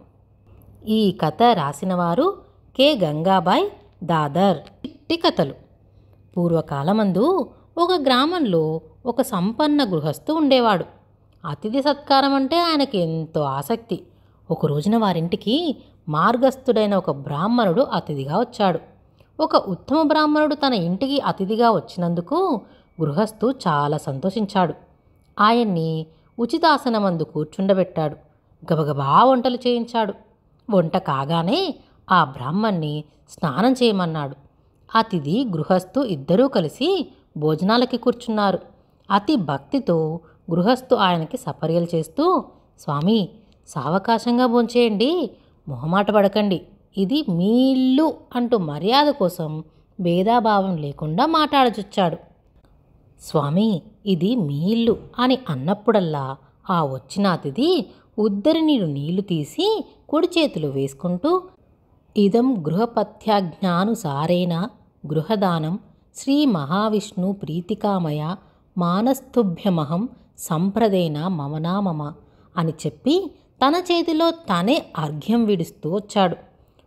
ఈ కథ రాసినవారు కె గంగాబాయ్ దాదర్. ఇట్టి కథలు. పూర్వకాలమందు ఒక గ్రామంలో ఒక సంపన్న గృహస్థు ఉండేవాడు. అతిథి సత్కారం అంటే ఆయనకి ఎంతో ఆసక్తి. ఒక రోజున వారింటికి మార్గస్థుడైన ఒక బ్రాహ్మణుడు అతిథిగా వచ్చాడు. ఒక ఉత్తమ బ్రాహ్మణుడు తన ఇంటికి అతిథిగా వచ్చినందుకు గృహస్థు చాలా సంతోషించాడు. ఆయన్ని ఉచితాసనమందు కూర్చుండబెట్టాడు. గబగబా వంటలు చేయించాడు. వంట కాగానే ఆ బ్రాహ్మణ్ణి స్నానం చేయమన్నాడు. అతిథి గృహస్థు ఇద్దరూ కలిసి భోజనాలకి కూర్చున్నారు. అతి భక్తితో గృహస్థు ఆయనకి సపర్యలు చేస్తూ, స్వామి, సావకాశంగా భోంచేయండి, మొహమాట పడకండి, ఇది మీ ఇల్లు అంటూ మర్యాద కోసం భేదాభావం లేకుండా మాట్లాడచొచ్చాడు. స్వామి, ఇది మీ ఇల్లు అని అన్నప్పుడల్లా ఆ వచ్చిన అతిథి ఉద్దరి నీళ్లు తీసి కుడి చేతులు వేసుకుంటూ, ఇదం గృహపథ్యాజ్ఞానుసారేణ గృహదానం శ్రీ మహావిష్ణు ప్రీతికామయ మానస్తుభ్యమహం సంప్రదేన మమనామమ అని చెప్పి తన చేతిలో తనే అర్ఘ్యం విడుస్తూ వచ్చాడు.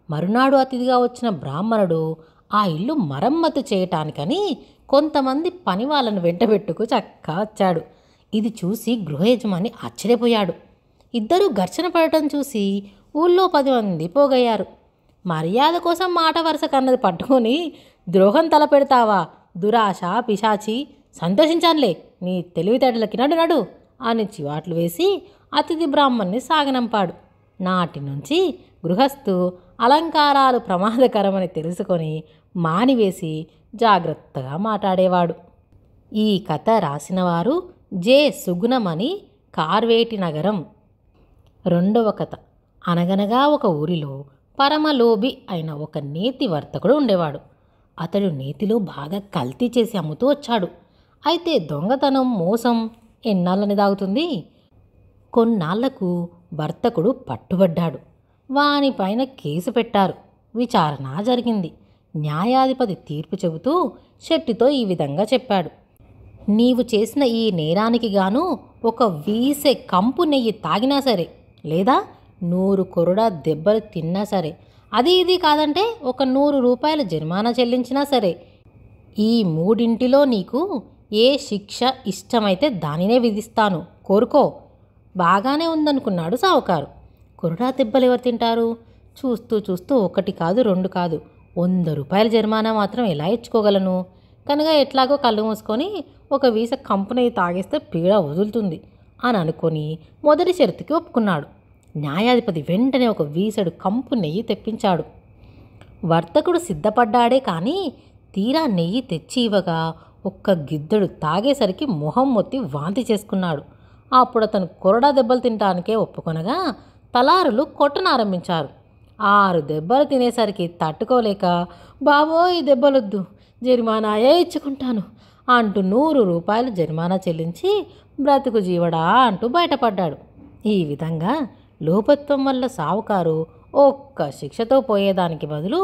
మరునాడు అతిథిగా వచ్చిన బ్రాహ్మణుడు ఆ ఇల్లు మరమ్మతు చేయటానికని కొంతమంది పని వాళ్ళను వెంటబెట్టుకు చక్కా వచ్చాడు. ఇది చూసి గృహ యజమాని ఆశ్చర్యపోయాడు. ఇద్దరూ ఘర్షణ పడటం చూసి ఊళ్ళో 10 మంది పోగయ్యారు. మర్యాద కోసం మాట వరుస కన్నది పట్టుకొని ద్రోహం తలపెడతావా, దురాశ పిశాచి, సంతోషించానులే, నీ తెలివితేటలకి నడు నడు అని చివాట్లు వేసి అతిథి బ్రాహ్మణ్ణి సాగనంపాడు. నాటి నుంచి గృహస్థు అలంకారాలు ప్రమాదకరమని తెలుసుకొని మానివేసి జాగ్రత్తగా మాట్లాడేవాడు. ఈ కథ రాసినవారు జె. సుగుణమణి, కార్వేటి నగరం. రెండవ కథ. అనగనగా ఒక ఊరిలో పరమలోభి అయిన ఒక నేతి వర్తకుడు ఉండేవాడు. అతడు నేతిలో బాగా కల్తీ చేసి అమ్ముతూ వచ్చాడు. అయితే దొంగతనం, మోసం ఎన్నాళ్ళని దాగుతుంది? కొన్నాళ్లకు వర్తకుడు పట్టుబడ్డాడు. వానిపైన కేసు పెట్టారు. విచారణ జరిగింది. న్యాయాధిపతి తీర్పు చెబుతూ శెట్టితో ఈ విధంగా చెప్పాడు. నీవు చేసిన ఈ నేరానికి గాను 1 వీసె కంపు నెయ్యి తాగినా సరే, లేదా 100 కొరడా దెబ్బలు తిన్నా సరే, అది ఇది కాదంటే 100 రూపాయల జరిమానా చెల్లించినా సరే, ఈ 3 నీకు ఏ శిక్ష ఇష్టమైతే దానినే విధిస్తాను, కోరుకో. బాగానే ఉందనుకున్నాడు సావుకారు. కొరడా దెబ్బలు ఎవరు తింటారు? చూస్తూ చూస్తూ 1 కాదు 2 కాదు 100 రూపాయల జరిమానా మాత్రం ఎలా ఇచ్చుకోగలను? కనుక ఎట్లాగో కళ్ళు మూసుకొని 1 వీస కంపు నెయ్యి తాగేస్తే పీడ వదులుతుంది అని అనుకొని మొదటి షరతుకి ఒప్పుకున్నాడు. న్యాయాధిపతి వెంటనే 1 వీసెడు కంపు నెయ్యి తెప్పించాడు. వర్తకుడు సిద్ధపడ్డాడే కానీ తీరా నెయ్యి తెచ్చి ఇవ్వగా 1 గిద్దెడు తాగేసరికి మొహం మొత్తి వాంతి చేసుకున్నాడు. అప్పుడు అతను కొరడా దెబ్బలు తినటానికే ఒప్పుకొనగా తలారులు కొట్టనారంభించారు. 6 దెబ్బలు తినేసరికి తట్టుకోలేక, బాబోయ్ దెబ్బలొద్దు, జరిమానాయే ఇచ్చుకుంటాను అంటూ 100 రూపాయలు జరిమానా చెల్లించి బ్రతుకు జీవడా అంటూ బయటపడ్డాడు. ఈ విధంగా లోపత్వం వల్ల సావుకారు 1 శిక్షతో పోయేదానికి బదులు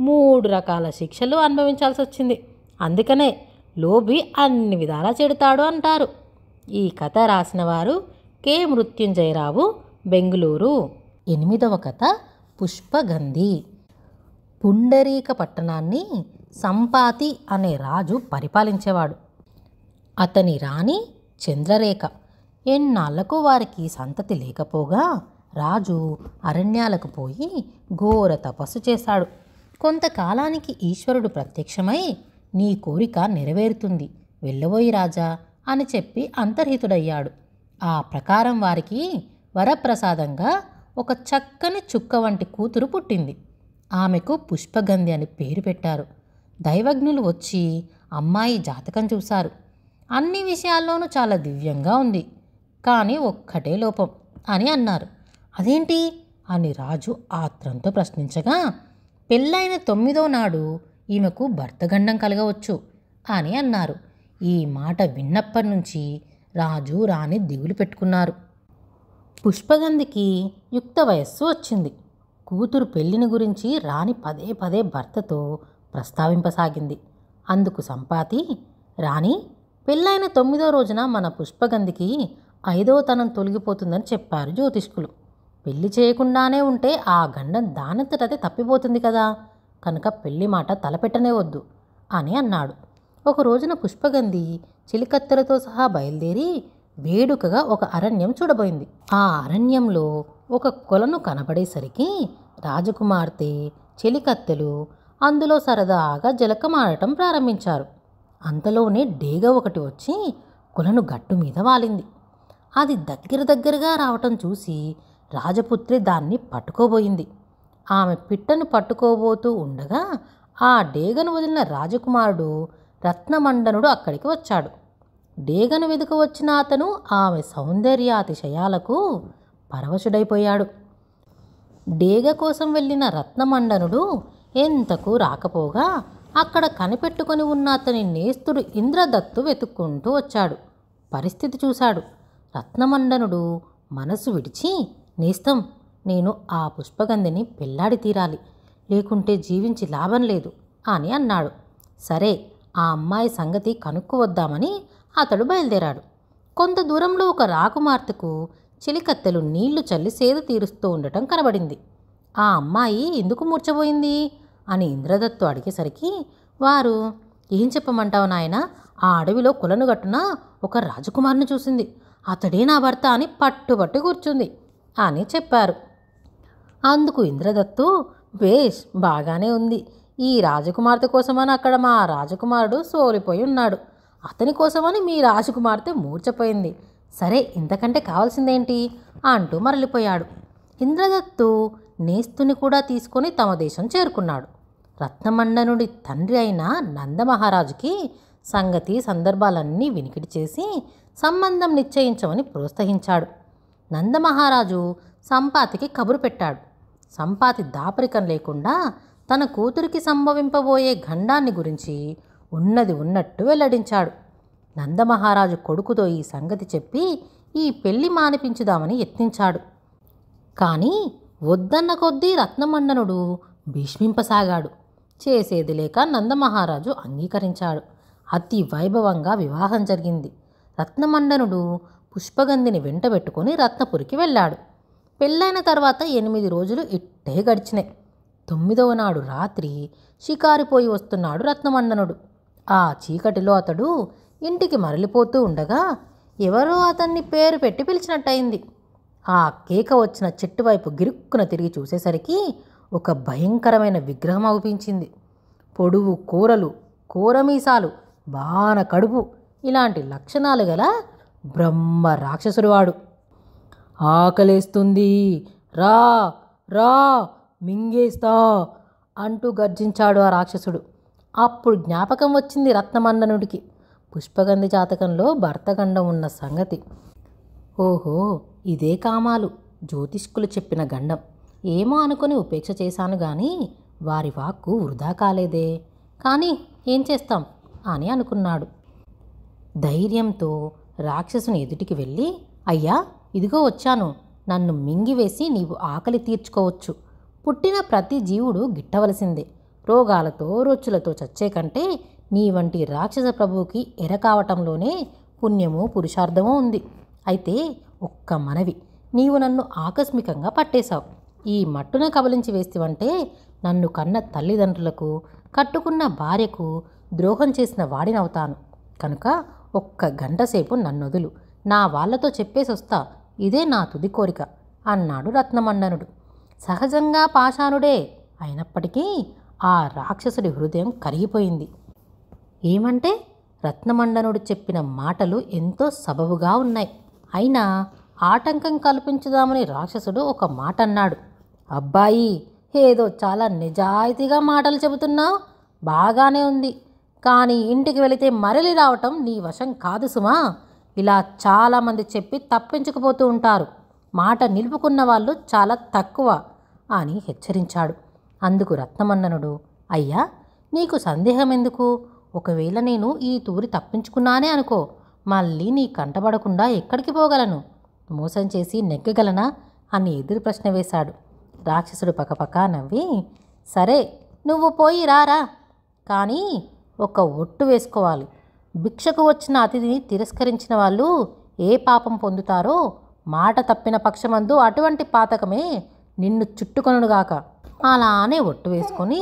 3 రకాల శిక్షలు అనుభవించాల్సి వచ్చింది. అందుకనే లోభి అన్ని విధాలా చెడుతాడు అంటారు. ఈ కథ రాసిన వారు కె. మృత్యుంజయరావు, బెంగుళూరు. 8వ కథ. పుష్పగంధి. పుండరీక పట్టణాన్ని సంపాతి అనే రాజు పరిపాలించేవాడు. అతని రాణి చంద్రరేఖ. ఎన్నాళ్లకు వారికి సంతతి లేకపోగా రాజు అరణ్యాలకు పోయి ఘోర తపస్సు చేశాడు. కొంతకాలానికి ఈశ్వరుడు ప్రత్యక్షమై, నీ కోరిక నెరవేరుతుంది, వెళ్ళబోయి రాజా అని చెప్పి అంతర్హితుడయ్యాడు. ఆ ప్రకారం వారికి వరప్రసాదంగా 1 చక్కని చుక్క వంటి కూతురు పుట్టింది. ఆమెకు పుష్పగంధి అని పేరు పెట్టారు. దైవజ్ఞులు వచ్చి అమ్మాయి జాతకం చూశారు. అన్ని విషయాల్లోనూ చాలా దివ్యంగా ఉంది, కానీ ఒక్కటే లోపం అని అన్నారు. అదేంటి అని రాజు ఆత్రంతో ప్రశ్నించగా, పెళ్ళైన 9వ నాడు ఈమెకు భర్తగండం కలగవచ్చు అని అన్నారు. ఈ మాట విన్నప్పటి నుంచి రాజు రాణి దిగులు పెట్టుకున్నారు. పుష్పగంధికి యుక్త వయస్సు వచ్చింది. కూతురు పెళ్లిని గురించి రాణి పదే పదే భర్తతో ప్రస్తావింపసాగింది. అందుకు సంపాతి, రాణి, పెళ్ళైన 9వ రోజున మన పుష్పగంధికి 5వ తనం తొలగిపోతుందని చెప్పారు జ్యోతిష్కులు. పెళ్లి చేయకుండానే ఉంటే ఆ గండం దానంతటదే తప్పిపోతుంది కదా, కనుక పెళ్లి మాట తలపెట్టనే వద్దు అని అన్నాడు. ఒక రోజున పుష్పగంధి చిలికత్తెలతో సహా బయలుదేరి వేడుకగా ఒక అరణ్యం చూడబోయింది. ఆ అరణ్యంలో ఒక కొలను కనబడేసరికి రాజకుమార్తె, చెలికత్తెలు అందులో సరదాగా జలకమాడటం ప్రారంభించారు. అంతలోనే డేగ ఒకటి వచ్చి కొలను గట్టు మీద వాలింది. అది దగ్గరగా రావటం చూసి రాజపుత్రి దాన్ని పట్టుకోబోయింది. ఆమె పిట్టను పట్టుకోబోతూ ఉండగా ఆ డేగను వదిలిన రాజకుమారుడు రత్నమండనుడు అక్కడికి వచ్చాడు. డేగను వెదుక వచ్చిన అతను ఆమె సౌందర్యాతిశయాలకు పరవశుడైపోయాడు. డేగ కోసం వెళ్ళిన రత్నమండనుడు ఎంతకు రాకపోగా అక్కడ కనిపెట్టుకొని ఉన్న అతని నేస్తుడు ఇంద్రదత్తు వెతుక్కుంటూ వచ్చాడు. పరిస్థితి చూశాడు. రత్నమండనుడు మనసు విడిచి, నేస్తం, నేను ఆ పుష్పగంధిని పెళ్లాడి తీరాలి, లేకుంటే జీవించి లాభం లేదు అని అన్నాడు. సరే, ఆ అమ్మాయి సంగతి కనుక్కువద్దామని అతడు బయలుదేరాడు. కొంత దూరంలో ఒక రాకుమార్తెకు చిలికత్తెలు నీళ్లు చల్లి సేద తీరుస్తూ ఉండటం కనబడింది. ఆ అమ్మాయి ఎందుకు మూర్చబోయింది అని ఇంద్రదత్తు అడిగేసరికి వారు, ఏం చెప్పమంటావు నాయనా, ఆ అడవిలో కొలనుగట్టున ఒక రాజకుమారుని చూసింది, అతడే నా భర్త అని పట్టుబట్టి కూర్చుంది అని చెప్పారు. అందుకు ఇంద్రదత్తు, వేష్, బాగానే ఉంది. ఈ రాజకుమార్తె కోసమని అక్కడ మా రాజకుమారుడు సోలిపోయి ఉన్నాడు, అతని కోసమని మీ రాజకుమార్తె మూర్చపోయింది. సరే, ఇంతకంటే కావాల్సిందేంటి అంటూ మరలిపోయాడు. ఇంద్రదత్తు నేస్తుని కూడా తీసుకొని తమ దేశం చేరుకున్నాడు. రత్నమండనుడి తండ్రి అయిన నందమహారాజుకి సంగతి సందర్భాలన్నీ వినికిడి చేసి సంబంధం నిశ్చయించమని ప్రోత్సహించాడు. నందమహారాజు సంపాతికి కబురు పెట్టాడు. సంపాతి దాపరికం లేకుండా తన కూతురికి సంభవింపబోయే గండాన్ని గురించి ఉన్నది ఉన్నట్టు వెల్లడించాడు. నందమహారాజు కొడుకుతో ఈ సంగతి చెప్పి ఈ పెళ్లి మానిపించుదామని యత్నించాడు. కానీ వద్దన్న కొద్దీ రత్నమండనుడు భీష్మింపసాగాడు. చేసేది లేక నందమహారాజు అంగీకరించాడు. అతి వైభవంగా వివాహం జరిగింది. రత్నమండనుడు పుష్పగంధిని వెంటబెట్టుకొని రత్నపురికి వెళ్ళాడు. పెళ్ళైన తర్వాత 8 రోజులు ఇట్టే గడిచినాయి. 9వ నాడు రాత్రి షికారిపోయి వస్తున్నాడు రత్నమండనుడు. ఆ చీకటిలో అతడు ఇంటికి మరలిపోతూ ఉండగా ఎవరో అతన్ని పేరు పెట్టి పిలిచినట్టయింది. ఆ కేక వచ్చిన చెట్టు వైపు గిరుక్కున తిరిగి చూసేసరికి ఒక భయంకరమైన విగ్రహం అవుపించింది. పొడువు కూరలు, కూరమీసాలు, బాణ కడుపు ఇలాంటి లక్షణాలు గల బ్రహ్మ రాక్షసుడివాడు. ఆకలేస్తుంది, రా రా మింగేస్తా అంటూ గర్జించాడు ఆ రాక్షసుడు. అప్పుడు జ్ఞాపకం వచ్చింది రత్నమండనుడికి పుష్పగంధి జాతకంలో భర్తగండం ఉన్న సంగతి. ఓహో, ఇదే కామాలు, జ్యోతిష్కులు చెప్పిన గండం. ఏమో అనుకుని ఉపేక్ష చేశాను గాని వారి వాక్కు వృధా కాలేదే. కానీ ఏం చేస్తాం అని అనుకున్నాడు. ధైర్యంతో రాక్షసుని ఎదుటికి వెళ్ళి, అయ్యా, ఇదిగో వచ్చాను, నన్ను మింగివేసి నీవు ఆకలి తీర్చుకోవచ్చు. పుట్టిన ప్రతి జీవుడు గిట్టవలసిందే. రోగాలతో రొచ్చులతో చచ్చే కంటే నీ వంటి రాక్షస ప్రభువుకి ఎర కావటంలోనే పుణ్యము పురుషార్థమూ ఉంది. అయితే ఒక్క మనవి, నీవు నన్ను ఆకస్మికంగా పట్టేశావు. ఈ మట్టున కబలించి వేస్తివంటే నన్ను కన్న తల్లిదండ్రులకు, కట్టుకున్న భార్యకు ద్రోహం చేసిన వాడినవుతాను. కనుక ఒక్క గంటసేపు నన్నొదులు, నా వాళ్లతో చెప్పేసి వస్తా, ఇదే నా తుది కోరిక అన్నాడు రత్నమండనుడు. సహజంగా పాషాణుడే అయినప్పటికీ ఆ రాక్షసుడి హృదయం కరిగిపోయింది. ఏమంటే రత్నమండనుడు చెప్పిన మాటలు ఎంతో సబబుగా ఉన్నాయి. అయినా ఆటంకం కల్పించుదామని రాక్షసుడు ఒక మాట అన్నాడు. అబ్బాయి, ఏదో చాలా నిజాయితీగా మాటలు చెబుతున్నావు, బాగానే ఉంది. కానీ ఇంటికి వెళితే మరలి రావటం నీ వశం కాదు సుమా. ఇలా చాలామంది చెప్పి తప్పించుకుపోతూ ఉంటారు. మాట నిలుపుకున్న వాళ్ళు చాలా తక్కువ అని హెచ్చరించాడు. అందుకు రత్నమండనుడు, అయ్యా, నీకు సందేహం ఎందుకు? ఒకవేళ నేను ఈ తూరి తప్పించుకున్నానే అనుకో, మళ్ళీ నీ కంటపడకుండా ఎక్కడికి పోగలను? మోసం చేసి నెగ్గగలనా అని ఎదురు ప్రశ్న వేశాడు. రాక్షసుడు పకపకా నవ్వి, సరే, నువ్వు పోయి రారా, కానీ ఒక ఒట్టు వేసుకోవాలి. భిక్షకు వచ్చిన అతిథిని తిరస్కరించిన వాళ్ళు ఏ పాపం పొందుతారో మాట తప్పిన పక్షమందు అటువంటి పాతకమే నిన్ను చుట్టుకొనుగాక. అలానే ఒట్టు వేసుకొని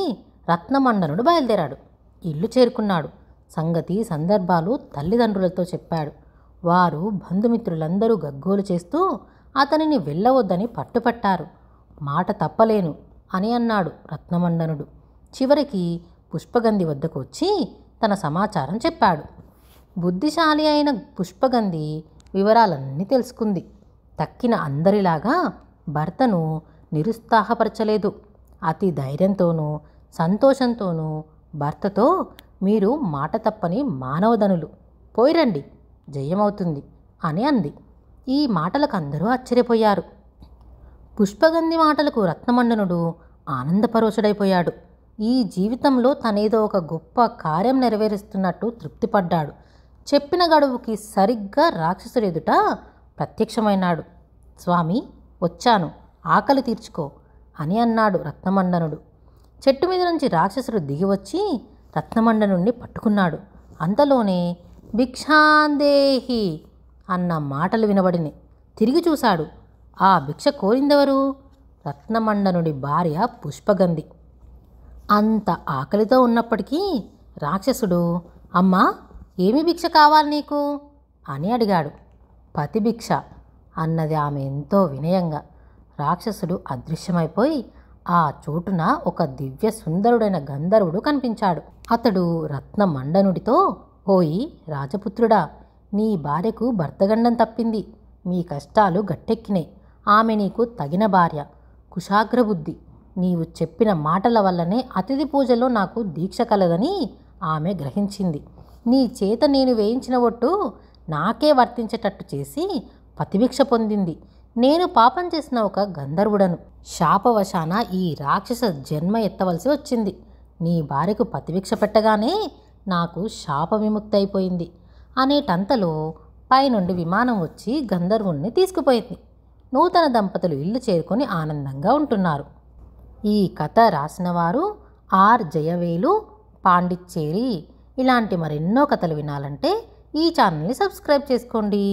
రత్నమండనుడు బయలుదేరాడు. ఇల్లు చేరుకున్నాడు. సంగతి సందర్భాలు తల్లిదండ్రులతో చెప్పాడు. వారు బంధుమిత్రులందరూ గగ్గోలు చేస్తూ అతనిని వెళ్ళవద్దని పట్టుపట్టారు. మాట తప్పలేను అని అన్నాడు రత్నమండనుడు. చివరికి పుష్పగంధి వద్దకు వచ్చి తన సమాచారం చెప్పాడు. బుద్ధిశాలి అయిన పుష్పగంధి వివరాలన్నీ తెలుసుకుంది. తక్కిన అందరిలాగా భర్తను నిరుత్సాహపరచలేదు. అతి ధైర్యంతోనూ సంతోషంతోనూ భర్తతో, మీరు మాట తప్పని మానవదనులు, పోయిరండి, జయమవుతుంది అని అంది. ఈ మాటలకు అందరూ ఆశ్చర్యపోయారు. పుష్పగంధి మాటలకు రత్నమండనుడు ఆనందపరోషుడైపోయాడు. ఈ జీవితంలో తనేదో ఒక గొప్ప కార్యం నెరవేరుస్తున్నట్టు తృప్తిపడ్డాడు. చెప్పిన గడువుకి సరిగ్గా రాక్షసుడు ఎదుట ప్రత్యక్షమైనాడు. స్వామి, వచ్చాను, ఆకలి తీర్చుకో అని అన్నాడు రత్నమండనుడు. చెట్టు మీద నుంచి రాక్షసుడు దిగివచ్చి రత్నమండనుణ్ణి పట్టుకున్నాడు. అంతలోనే భిక్షాందేహి అన్న మాటలు వినబడినాయి. తిరిగి చూశాడు. ఆ భిక్ష కోరిందెవరు? రత్నమండనుడి భార్య పుష్పగంధి. అంత ఆకలితో ఉన్నప్పటికీ రాక్షసుడు, అమ్మా, ఏమి భిక్ష కావాలి నీకు అని అడిగాడు. పతిభిక్ష అన్నది ఆమె ఎంతో వినయంగా. రాక్షసుడు అదృశ్యమైపోయి ఆ చోటున ఒక దివ్య సుందరుడైన గంధర్వుడు కనిపించాడు. అతడు రత్నమండనుడితో, ఓయి రాజపుత్రుడా, నీ భార్యకు భర్తగండం తప్పింది, మీ కష్టాలు గట్టెక్కినాయి, ఆమె నీకు తగిన భార్య, కుశాగ్రబుద్ధి, నీవు చెప్పిన మాటల వల్లనే అతిథి పూజలో నాకు దీక్ష కలదని ఆమె గ్రహించింది. నీ చేత నేను వేయించిన ఒట్టు నాకే వర్తించేటట్టు చేసి పతిభిక్ష పొందింది. నేను పాపం చేసిన ఒక గంధర్వుడను. శాపవశాన ఈ రాక్షస జన్మ ఎత్తవలసి వచ్చింది. నీ భార్యకు పతిభిక్ష పెట్టగానే నాకు శాప విముక్తి అయిపోయింది అనేటంతలో పైనుండి విమానం వచ్చి గంధర్వుణ్ణి తీసుకుపోయింది. నూతన దంపతులు ఇల్లు చేరుకొని ఆనందంగా ఉంటున్నారు. ఈ కథ రాసినవారు ఆర్ జయవేలు, పాండిచ్చేరి. ఇలాంటి మరెన్నో కథలు వినాలంటే ఈ ఛానల్ని సబ్స్క్రైబ్ చేసుకోండి.